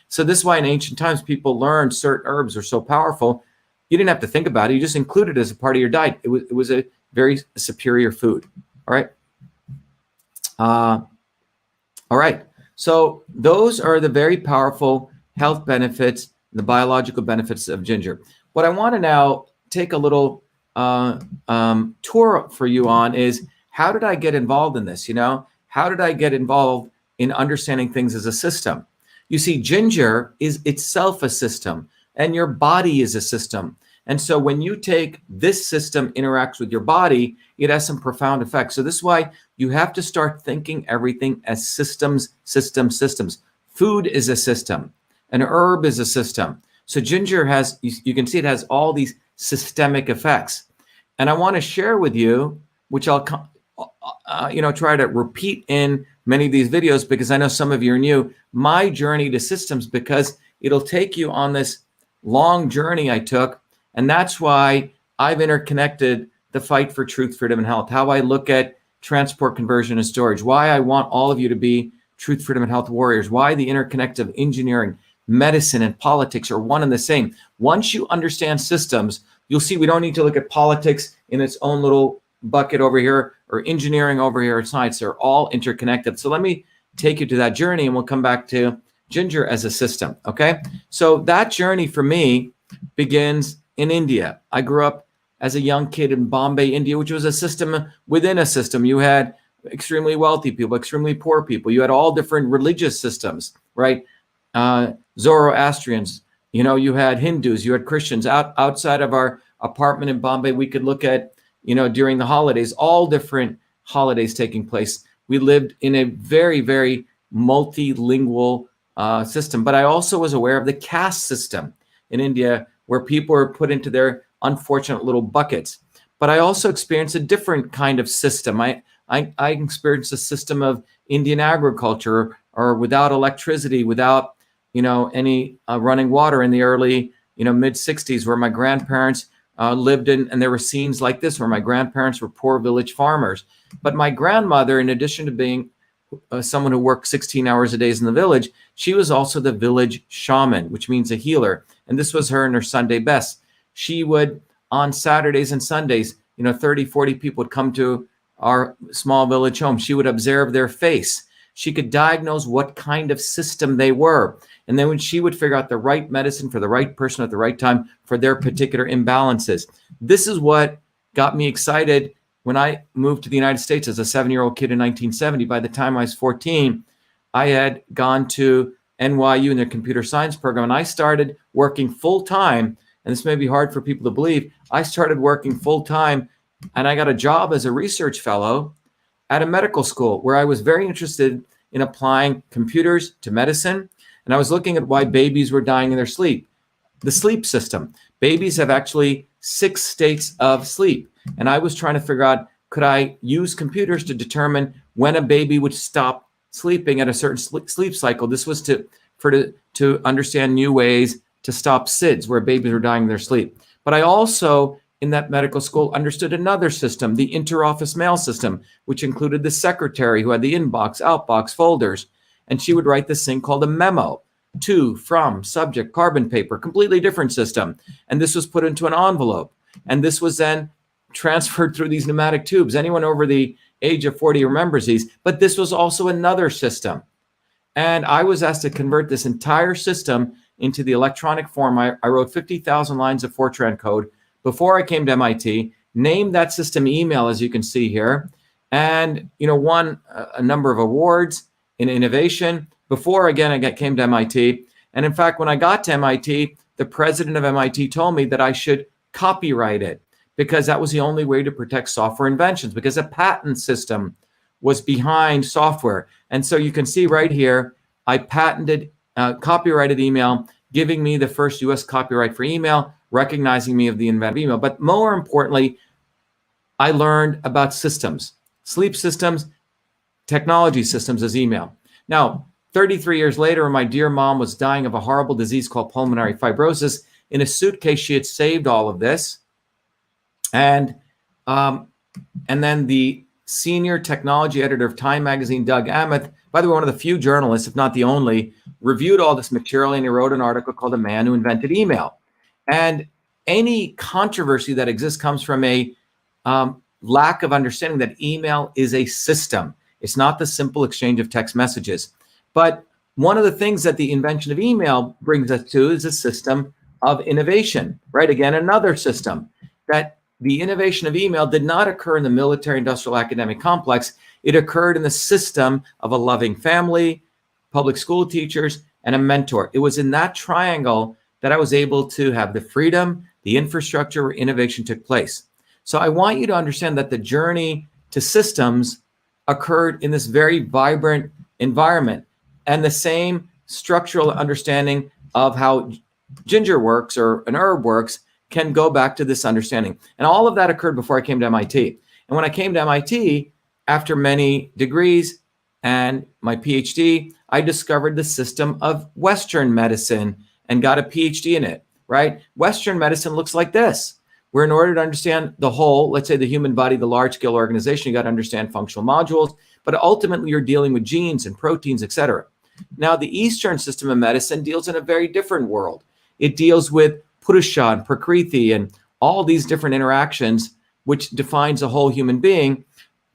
So this is why in ancient times, people learned certain herbs are so powerful. You didn't have to think about it. You just included it as a part of your diet. It was a very superior food. All right. All right. So those are the very powerful health benefits, the biological benefits of ginger. What I want to now take a little tour for you on is, how did I get involved in this? How did I get involved in understanding things as a system? You see, ginger is itself a system, and your body is a system. And so when you take this system interacts with your body, it has some profound effects. So this is why you have to start thinking everything as systems. Food is a system. An herb is a system. So ginger has, you can see it has all these systemic effects. And I want to share with you, which I'll try to repeat in many of these videos, because I know some of you are new, my journey to systems, because it'll take you on this long journey I took. And that's why I've interconnected the fight for truth, freedom, and health, how I look at transport, conversion, and storage, why I want all of you to be truth, freedom, and health warriors, why the interconnect of engineering, medicine, and politics are one and the same. Once you understand systems, you'll see we don't need to look at politics in its own little bucket over here or engineering over here or science. They're all interconnected. So let me take you to that journey, and we'll come back to ginger as a system. Okay. So that journey for me begins in India. I grew up as a young kid in Bombay, India, which was a system within a system. You had extremely wealthy people, extremely poor people. You had all different religious systems, right? Zoroastrians, you had Hindus, you had Christians. Outside of our apartment in Bombay, we could look at, during the holidays, all different holidays taking place. We lived in a very, very multilingual system. But I also was aware of the caste system in India, where people are put into their unfortunate little buckets. But I also experienced a different kind of system. I experienced a system of Indian agriculture, or without electricity, without any running water in the early mid 60s, where my grandparents lived in, and there were scenes like this where my grandparents were poor village farmers. But my grandmother, in addition to being someone who worked 16 hours a day in the village, she was also the village shaman, which means a healer. And this was her in her Sunday best. She would, on Saturdays and Sundays, 30, 40 people would come to our small village home. She would observe their face. She could diagnose what kind of system they were. And then when she would figure out the right medicine for the right person at the right time for their particular imbalances. This is what got me excited when I moved to the United States as a 7-year-old kid in 1970. By the time I was 14, I had gone to NYU in their computer science program, and I started working full time. And this may be hard for people to believe. I started working full time, and I got a job as a research fellow at a medical school, where I was very interested in applying computers to medicine. And I was looking at why babies were dying in their sleep. the sleep system. Babies have actually 6 states of sleep. And I was trying to figure out, could I use computers to determine when a baby would stop sleeping at a certain sleep cycle? This was to understand new ways to stop SIDS, where babies were dying in their sleep. But I also, in that medical school, understood another system, the interoffice mail system, which included the secretary who had the inbox, outbox, folders. And she would write this thing called a memo: to, from, subject, carbon paper, completely different system. And this was put into an envelope. And this was then transferred through these pneumatic tubes. Anyone over the age of 40 remembers these, but this was also another system. And I was asked to convert this entire system into the electronic form. I wrote 50,000 lines of Fortran code before I came to MIT, named that system email, as you can see here, and won a number of awards in innovation before, again, I came to MIT. And in fact, when I got to MIT, the president of MIT told me that I should copyright it, because that was the only way to protect software inventions, because a patent system was behind software. And so you can see right here, I patented, copyrighted email, giving me the first US copyright for email, recognizing me of the inventor of email. But more importantly, I learned about systems, sleep systems, technology systems as email. Now, 33 years later, my dear mom was dying of a horrible disease called pulmonary fibrosis. In a suitcase, she had saved all of this. And then the senior technology editor of Time magazine, Doug Aamoth, by the way, one of the few journalists, if not the only, reviewed all this material, and he wrote an article called "The Man Who Invented Email." And any controversy that exists comes from a lack of understanding that email is a system. It's not the simple exchange of text messages. But one of the things that the invention of email brings us to is a system of innovation, right? Again, another system. That the innovation of email did not occur in the military, industrial, academic complex. It occurred in the system of a loving family, public school teachers, and a mentor. It was in that triangle that I was able to have the freedom, the infrastructure where innovation took place. So I want you to understand that the journey to systems occurred in this very vibrant environment, and the same structural understanding of how ginger works or an herb works can go back to this understanding. And all of that occurred before I came to MIT. And when I came to MIT, after many degrees and my PhD, I discovered the system of Western medicine and got a PhD in it, right? Western medicine looks like this, where in order to understand the whole, let's say the human body, the large scale organization, you got to understand functional modules, but ultimately you're dealing with genes and proteins, et cetera. Now, the Eastern system of medicine deals in a very different world. It deals with Purusha and Prakriti and all these different interactions, which defines a whole human being.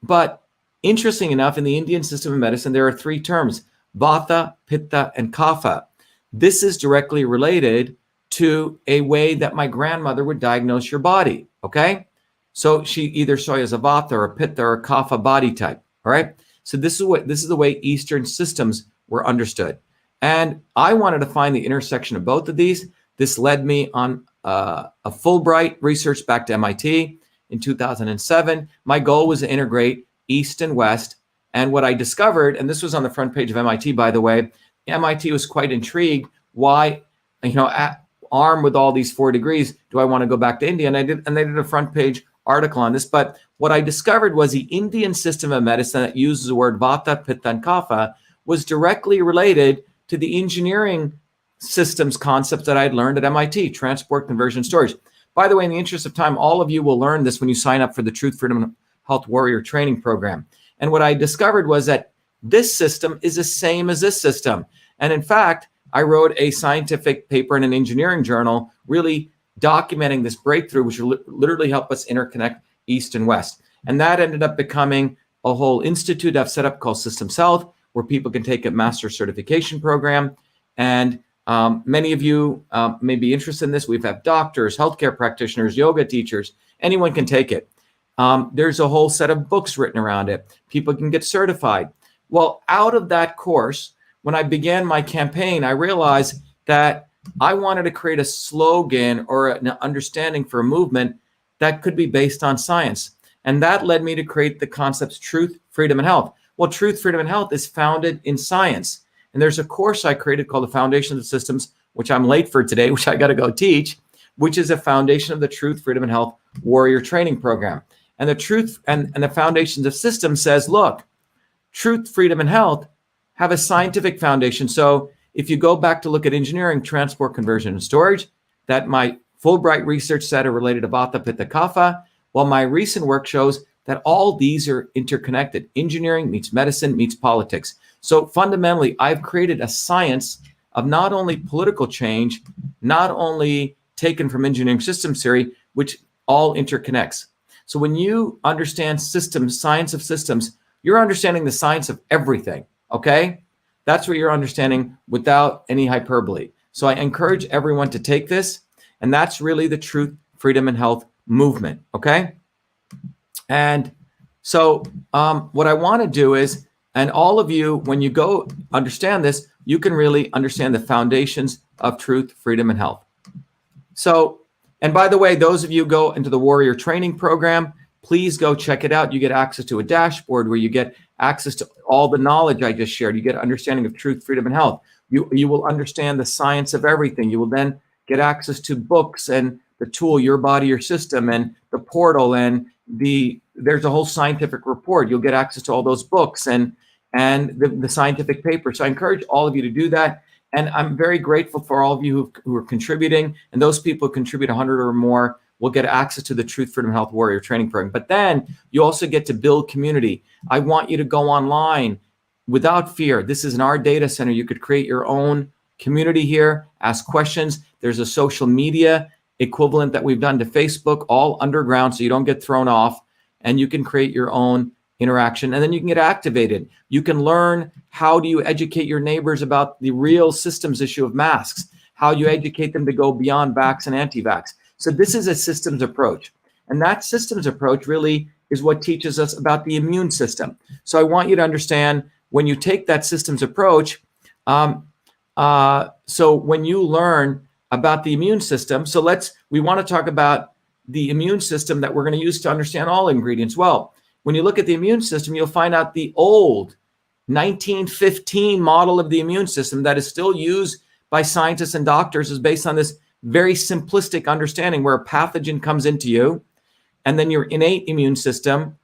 But interesting enough, in the Indian system of medicine, there are 3 terms: Vata, Pitta, and Kapha. This is directly related to a way that my grandmother would diagnose your body, okay? So she either saw you as a Vata or a Pitta or a Kapha body type, all right? So this is the way Eastern systems were understood. And I wanted to find the intersection of both of these. This led me on a Fulbright research back to MIT in 2007. My goal was to integrate East and West. And what I discovered, and this was on the front page of MIT, by the way, MIT was quite intrigued. Why, armed with all these 4 degrees, do I want to go back to India? And they did a front page article on this. But what I discovered was the Indian system of medicine that uses the word Vata, Pitta, and Kapha was directly related to the engineering systems concepts that I had learned at MIT, transport, conversion, storage. By the way, in the interest of time, all of you will learn this when you sign up for the Truth, Freedom, and Health Warrior training program. And what I discovered was that this system is the same as this system. And in fact, I wrote a scientific paper in an engineering journal really documenting this breakthrough, which will literally help us interconnect East and West. And that ended up becoming a whole institute I've set up called Systems Health, where people can take a master certification program. And many of you may be interested in this. We've had doctors, healthcare practitioners, yoga teachers. Anyone can take it. There's a whole set of books written around it. People can get certified. Well, out of that course, when I began my campaign, I realized that I wanted to create a slogan or an understanding for a movement that could be based on science. And that led me to create the concepts Truth, Freedom, and Health. Well, Truth, Freedom, and Health is founded in science. And there's a course I created called the Foundations of Systems which I'm late for today, which I got to go teach, which is a foundation of the Truth, Freedom, and Health Warrior Training Program. And the Truth and the Foundations of Systems says, look, truth, freedom, and health have a scientific foundation. So if you go back to look at engineering, transport, conversion, and storage, that my Fulbright research set are related to Vata, Pitta, Kapha, while my recent work shows that all these are interconnected. Engineering meets medicine meets politics. So fundamentally, I've created a science of not only political change, not only taken from engineering systems theory, which all interconnects. So when you understand systems, science of systems, you're understanding the science of everything, okay? That's what you're understanding without any hyperbole. So I encourage everyone to take this, and that's really the Truth, Freedom, and Health movement, okay? And so what I want to do is, and all of you, when you go understand this, you can really understand the foundations of truth, freedom, and health. So, and by the way, those of you go into the Warrior Training Program, please go check it out. You get access to a dashboard where you get access to all the knowledge I just shared. You get understanding of truth, freedom, and health. You will understand the science of everything. You will then get access to books and the tool, Your Body, Your System, and the portal, and there's a whole scientific report. You'll get access to all those books and the scientific papers. So I encourage all of you to do that. And I'm very grateful for all of you who are contributing. And those people who contribute 100 or more will get access to the Truth, Freedom, Health Warrior Training Program. But then you also get to build community. I want you to go online without fear. This is in our data center. You could create your own community here, ask questions. There's a social media equivalent that we've done to Facebook, all underground, so you don't get thrown off, and you can create your own interaction, and then you can get activated. You can learn how do you educate your neighbors about the real systems issue of masks, how you educate them to go beyond vax and anti-vax. So this is a systems approach, and that systems approach really is what teaches us about the immune system. So I want you to understand when you take that systems approach, so when you learn about the immune system, so we want to talk about the immune system that we're going to use to understand all ingredients. Well, when you look at the immune system, you'll find out the old 1915 model of the immune system that is still used by scientists and doctors is based on this very simplistic understanding where a pathogen comes into you, and then your innate immune system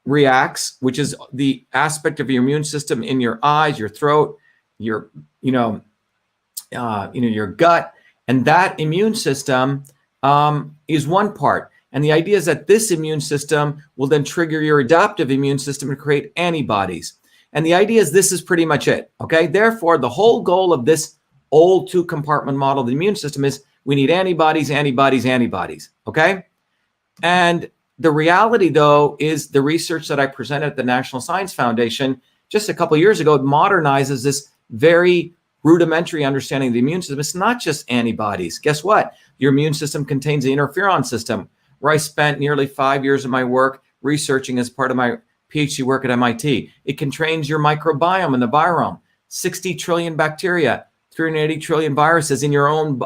reacts, which is the aspect of your immune system in your eyes, your throat, your your gut, and that immune system is one part. And the idea is that this immune system will then trigger your adaptive immune system to create antibodies. And the idea is this is pretty much it, okay? Therefore, the whole goal of this old two-compartment model of the immune system is we need antibodies, antibodies, antibodies, okay? And the reality, though, is the research that I presented at the National Science Foundation just a couple of years ago, it modernizes this very rudimentary understanding of the immune system. It's not just antibodies. Guess what? Your immune system contains the interferon system, where I spent nearly 5 years of my work researching as part of my PhD work at MIT. It contains your microbiome and the virome, 60 trillion bacteria, 380 trillion viruses in your own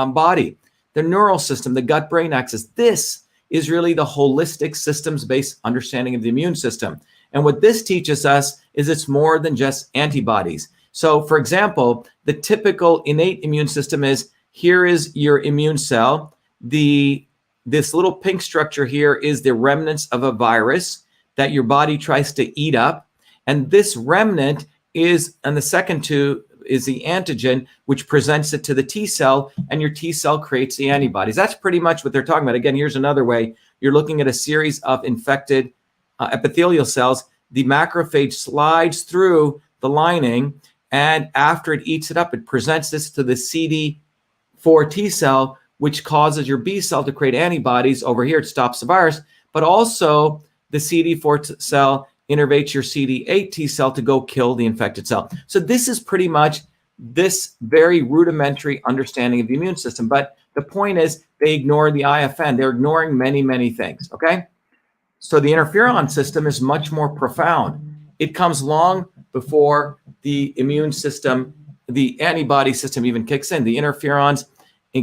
body, the neural system, the gut-brain axis. This is really the holistic systems-based understanding of the immune system. And what this teaches us is it's more than just antibodies. So, for example, the typical innate immune system is, here is your immune cell. This little pink structure here is the remnants of a virus that your body tries to eat up. And this remnant is, and the second two is the antigen, which presents it to the T cell, and your T cell creates the antibodies. That's pretty much what they're talking about. Again, here's another way. You're looking at a series of infected epithelial cells. The macrophage slides through the lining, and after it eats it up, it presents this to the CD4 T cell, which causes your B cell to create antibodies. Over here, it stops the virus, but also the CD4 cell innervates your CD8 T cell to go kill the infected cell. So this is pretty much this very rudimentary understanding of the immune system. But the point is they ignore the IFN. They're ignoring many, many things, okay? So the interferon system is much more profound. It comes long before the immune system, the antibody system even kicks in. The interferons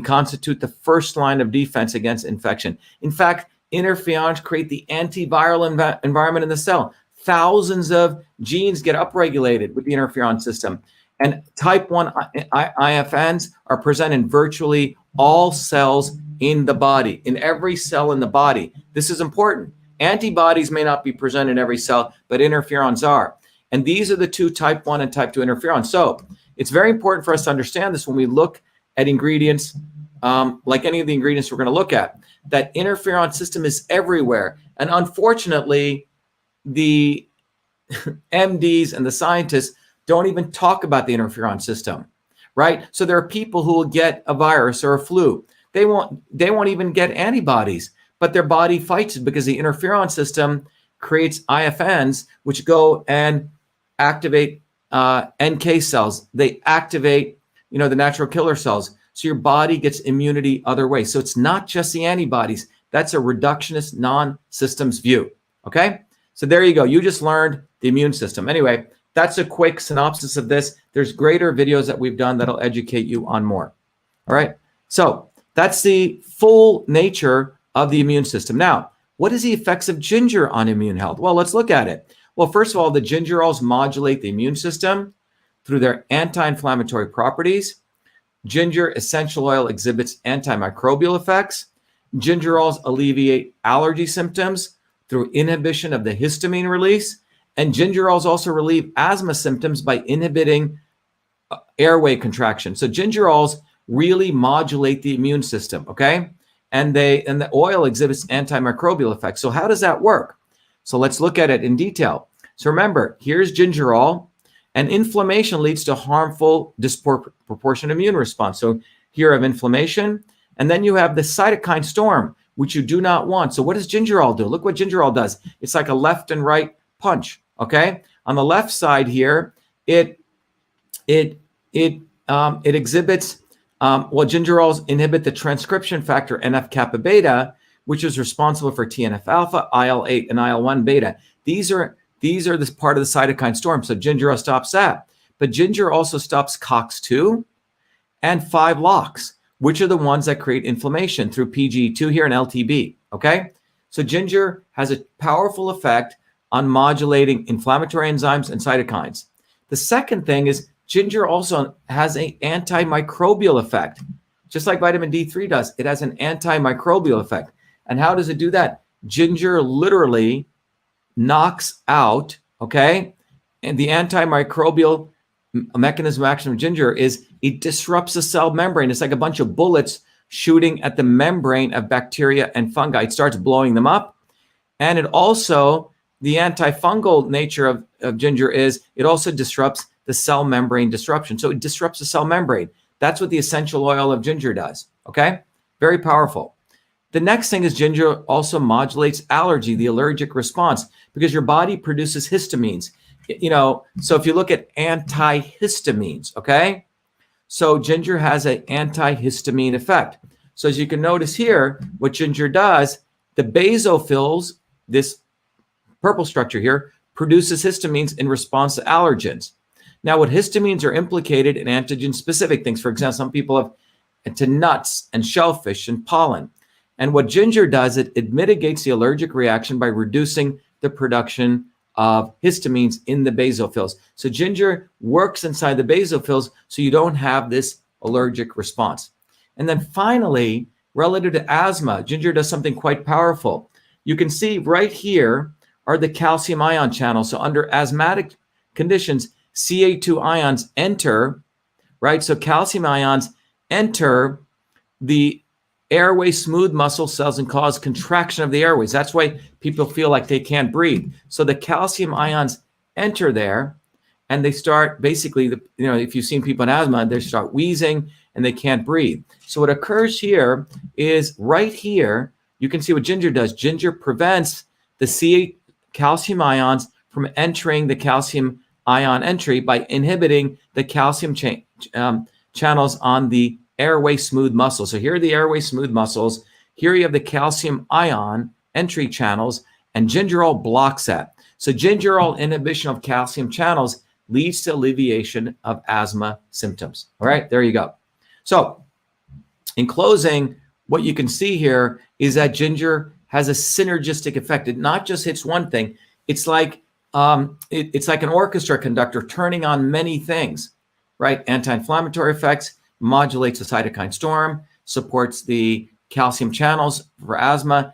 constitute the first line of defense against infection. In fact, interferons create the antiviral environment in the cell. Thousands of genes get upregulated with the interferon system. And type 1 IFNs are present in virtually all cells in the body, in every cell in the body. This is important. Antibodies may not be present in every cell, but interferons are. And these are the two type 1 and type 2 interferons. So it's very important for us to understand this when we look at ingredients, like any of the ingredients we're going to look at, that interferon system is everywhere. And unfortunately, the MDs and the scientists don't even talk about the interferon system, right? So there are people who will get a virus or a flu. They won't even get antibodies, but their body fights it because the interferon system creates IFNs, which go and activate NK cells. They activate, the natural killer cells. So your body gets immunity other ways. So it's not just the antibodies. That's a reductionist non-systems view. Okay. So there you go. You just learned the immune system. Anyway, that's a quick synopsis of this. There's greater videos that we've done that'll educate you on more. All right. So that's the full nature of the immune system. Now, what is the effects of ginger on immune health? Well, let's look at it. Well, first of all, the gingerols modulate the immune system through their anti-inflammatory properties. Ginger essential oil exhibits antimicrobial effects. Gingerols alleviate allergy symptoms through inhibition of the histamine release. And gingerols also relieve asthma symptoms by inhibiting airway contraction. So gingerols really modulate the immune system, okay? And the oil exhibits antimicrobial effects. So how does that work? So let's look at it in detail. So remember, here's gingerol, and inflammation leads to harmful disproportionate immune response. So here I have inflammation, and then you have the cytokine storm, which you do not want. So what does gingerol do? Look what gingerol does. It's like a left and right punch, okay? On the left side here, it exhibits, gingerols inhibit the transcription factor NF-kappa beta, which is responsible for TNF alpha, IL-8, and IL-1 beta. These are this part of the cytokine storm. So gingerol stops that. But ginger also stops COX-2 and 5-LOX, which are the ones that create inflammation through PGE2 here and LTB, okay? So ginger has a powerful effect on modulating inflammatory enzymes and cytokines. The second thing is ginger also has an antimicrobial effect, just like vitamin D3 does. It has an antimicrobial effect. And how does it do that? Ginger literally knocks out, okay? And the antimicrobial mechanism of action of ginger is it disrupts the cell membrane. It's like a bunch of bullets shooting at the membrane of bacteria and fungi. It starts blowing them up. And it also, the antifungal nature of ginger is it also disrupts the cell membrane disruption. So it disrupts the cell membrane. That's what the essential oil of ginger does, okay? Very powerful. The next thing is ginger also modulates allergy, the allergic response, because your body produces histamines. So if you look at antihistamines, okay? So ginger has an antihistamine effect. So as you can notice here, what ginger does, the basophils, this purple structure here, produces histamines in response to allergens. Now, what histamines are implicated in antigen-specific things. For example, some people have to nuts and shellfish and pollen. And what ginger does, it mitigates the allergic reaction by reducing the production of histamines in the basophils. So ginger works inside the basophils so you don't have this allergic response. And then finally, relative to asthma, ginger does something quite powerful. You can see right here are the calcium ion channels. So under asthmatic conditions, Ca2 ions enter, right? So calcium ions enter the airway smooth muscle cells and cause contraction of the airways. That's why people feel like they can't breathe. So the calcium ions enter there and they start basically, if you've seen people in asthma, they start wheezing and they can't breathe. So what occurs here is right here, you can see what ginger does. Ginger prevents the calcium ions from entering the calcium ion entry by inhibiting the calcium channels on the airway smooth muscle. So here are the airway smooth muscles. Here you have the calcium ion entry channels, and gingerol blocks that. So gingerol inhibition of calcium channels leads to alleviation of asthma symptoms. All right, there you go. So in closing, what you can see here is that ginger has a synergistic effect. It not just hits one thing. It's like an orchestra conductor turning on many things. right? Anti-inflammatory effects, modulates the cytokine storm, supports the calcium channels for asthma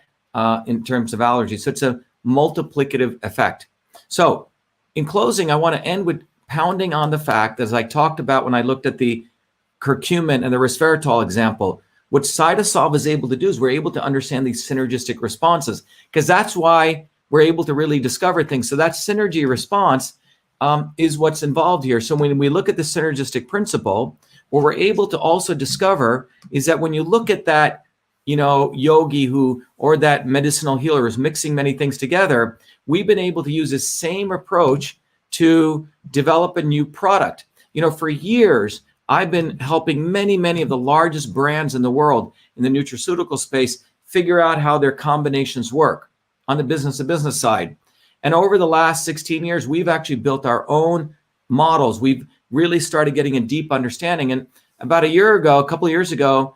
in terms of allergies. So it's a multiplicative effect. So in closing, I want to end with pounding on the fact, as I talked about when I looked at the curcumin and the resveratrol example, what CytoSolve is able to do is we're able to understand these synergistic responses, because that's why we're able to really discover things. So that synergy response is what's involved here. So when we look at the synergistic principle, what we're able to also discover is that when you look at that, yogi or that medicinal healer who's mixing many things together, we've been able to use the same approach to develop a new product. For years, I've been helping many of the largest brands in the world in the nutraceutical space figure out how their combinations work on the business-to-business side. And over the last 16 years, we've actually built our own models. We've really started getting a deep understanding. And about a couple of years ago,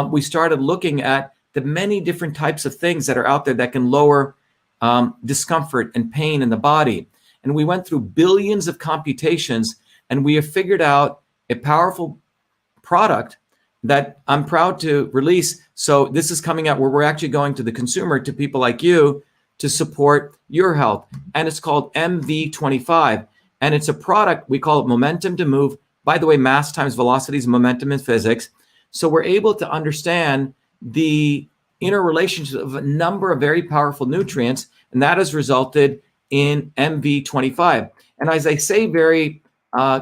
we started looking at the many different types of things that are out there that can lower discomfort and pain in the body. And we went through billions of computations, and we have figured out a powerful product that I'm proud to release. So this is coming out where we're actually going to the consumer, to people like you, to support your health. And it's called MV25. And it's a product, we call it Momentum to Move. By the way, mass times velocity is momentum in physics. So we're able to understand the interrelationship of a number of very powerful nutrients, and that has resulted in MV25. And as I say very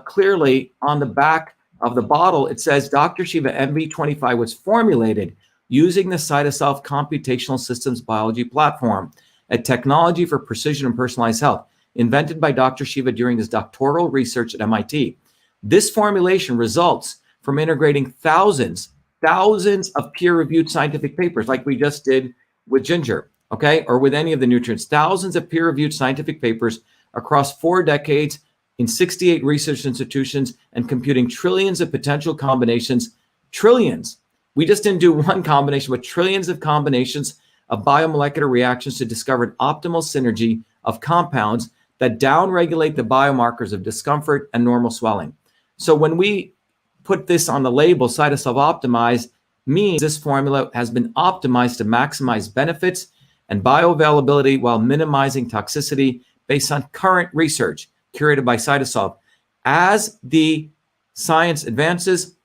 clearly on the back of the bottle, it says Dr. Shiva MV25 was formulated using the CytoSolve computational systems biology platform, a technology for precision and personalized health, invented by Dr. Shiva during his doctoral research at MIT. This formulation results from integrating thousands of peer-reviewed scientific papers, like we just did with ginger, okay, or with any of the nutrients, thousands of peer-reviewed scientific papers across 4 decades in 68 research institutions, and computing trillions of potential combinations, trillions. We just didn't do one combination, but trillions of combinations of biomolecular reactions to discover an optimal synergy of compounds that downregulate the biomarkers of discomfort and normal swelling. So when we put this on the label, CytoSolve Optimized, means this formula has been optimized to maximize benefits and bioavailability while minimizing toxicity based on current research curated by CytoSolve. As the science advances,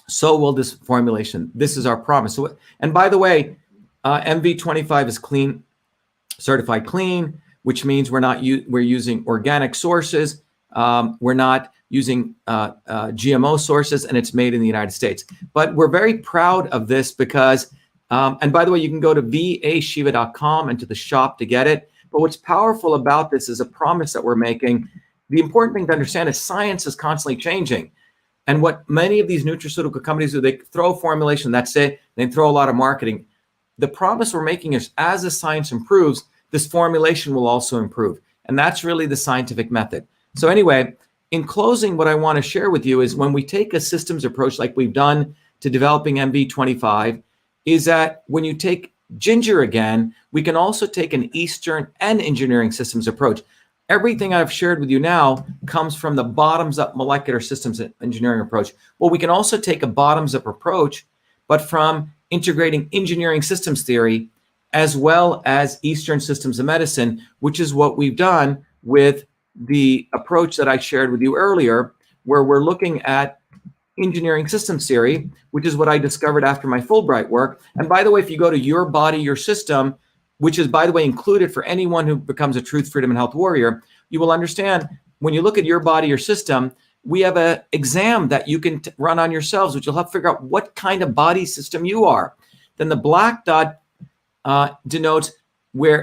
so will this formulation. This is our promise. So, and by the way, MV25 is clean, certified clean, which means we're using organic sources. We're not using GMO sources, and it's made in the United States. But we're very proud of this because, and by the way, you can go to vashiva.com and to the shop to get it. But what's powerful about this is a promise that we're making. The important thing to understand is science is constantly changing. And what many of these nutraceutical companies do, they throw formulation, that's it, they throw a lot of marketing. The promise we're making is as the science improves, this formulation will also improve. And that's really the scientific method. So anyway, in closing, what I want to share with you is when we take a systems approach like we've done to developing MV25, is that when you take ginger again, we can also take an Eastern and engineering systems approach. Everything I've shared with you now comes from the bottoms-up molecular systems engineering approach. Well, we can also take a bottoms-up approach, but from integrating engineering systems theory as well as Eastern systems of medicine, which is what we've done with the approach that I shared with you earlier, where we're looking at engineering systems theory, which is what I discovered after my Fulbright work. And by the way, if you go to Your Body, Your System, which is, by the way, included for anyone who becomes a Truth, Freedom, and Health warrior, you will understand when you look at Your Body, Your System, we have an exam that you can run on yourselves, which will help figure out what kind of body system you are. Then the black dot denotes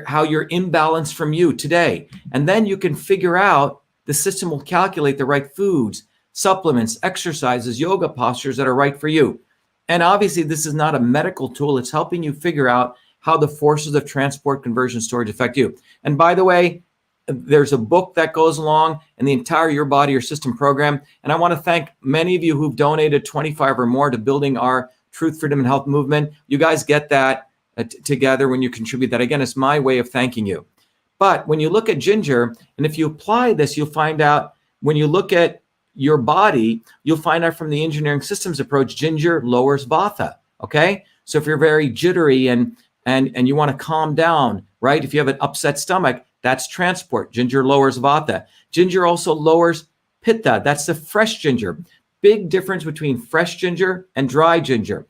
how you're imbalanced from you today. And then you can figure out, the system will calculate the right foods, supplements, exercises, yoga postures that are right for you. And obviously, this is not a medical tool. It's helping you figure out how the forces of transport, conversion, storage affect you. And by the way, there's a book that goes along and the entire Your Body, Your System program. And I want to thank many of you who've donated 25 or more to building our Truth, Freedom, and Health movement. You guys get that together when you contribute that. Again, it's my way of thanking you. But when you look at ginger, and if you apply this, you'll find out when you look at your body, you'll find out from the engineering systems approach, ginger lowers vata. Okay. So if you're very jittery and you want to calm down, right? If you have an upset stomach, that's transport. Ginger lowers vata. Ginger also lowers pitta. That's the fresh ginger. Big difference between fresh ginger and dry ginger.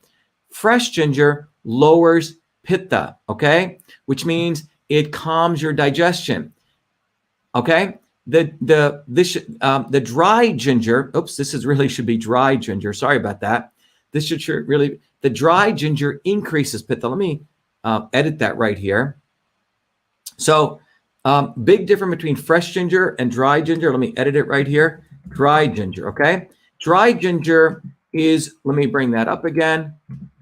Fresh ginger lowers pitta, okay? Which means it calms your digestion, okay? The dry ginger, oops, this is really should be dry ginger. Sorry about that. This should really, the dry ginger increases pitta. Let me edit that right here. So big difference between fresh ginger and dry ginger. Let me edit it right here. Dry ginger, okay? Dry ginger is, let me bring that up again.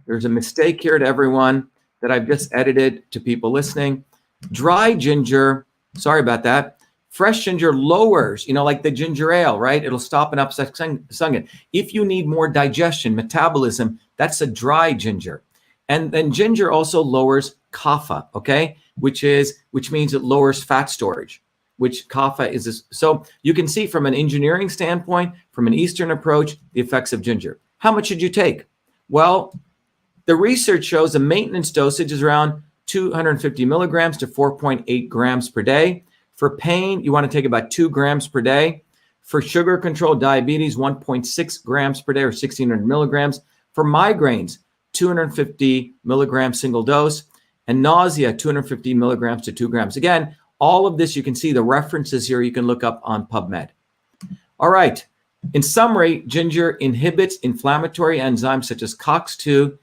There's a mistake here to everyone that I've just edited to people listening. Dry ginger, sorry about that. Fresh ginger lowers, like the ginger ale, right? It'll stop an upset stomach. If you need more digestion, metabolism, that's a dry ginger. And then ginger also lowers kapha, okay? Which means it lowers fat storage, which kapha is this. So you can see from an engineering standpoint, from an Eastern approach, the effects of ginger. How much should you take? Well, the research shows the maintenance dosage is around 250 milligrams to 4.8 grams per day. For pain, you want to take about 2 grams per day. For sugar control, diabetes, 1.6 grams per day or 1,600 milligrams. For migraines, 250 milligrams single dose. And nausea, 250 milligrams to 2 grams. Again, all of this, you can see the references here you can look up on PubMed. All right. In summary, ginger inhibits inflammatory enzymes such as COX-2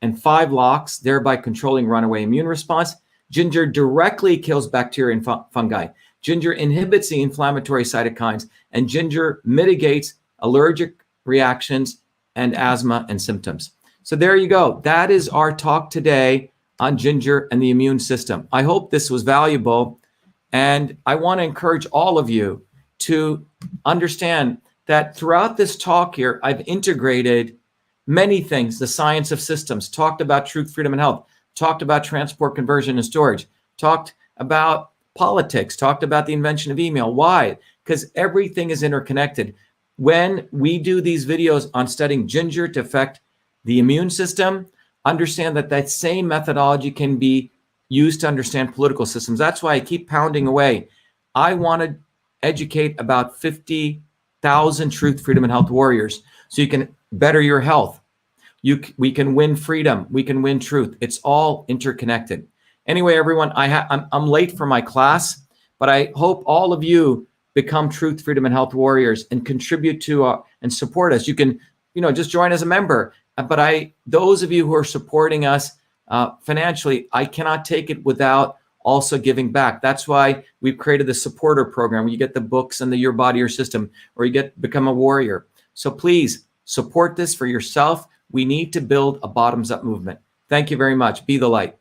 and 5-LOX, thereby controlling runaway immune response. Ginger directly kills bacteria and fungi. Ginger inhibits the inflammatory cytokines, and ginger mitigates allergic reactions and asthma and symptoms. So there you go. That is our talk today on ginger and the immune system. I hope this was valuable, and I want to encourage all of you to understand that throughout this talk here, I've integrated many things: the science of systems, talked about truth, freedom, and health, talked about transport, conversion, and storage, talked about politics, talked about the invention of email. Why? Because everything is interconnected. When we do these videos on studying ginger to affect the immune system, understand that same methodology can be used to understand political systems. That's why I keep pounding away. I want to educate about 50,000 truth, freedom, and health warriors so you can better your health. We can win freedom. We can win truth. It's all interconnected. Anyway, everyone, I'm late for my class, but I hope all of you become truth, freedom, and health warriors and contribute to and support us. You can, just join as a member. But those of you who are supporting us financially, I cannot take it without also giving back. That's why we've created the supporter program where you get the books and the Your Body, Your System, or you become a warrior. So please support this for yourself. We need to build a bottoms-up movement. Thank you very much. Be the light.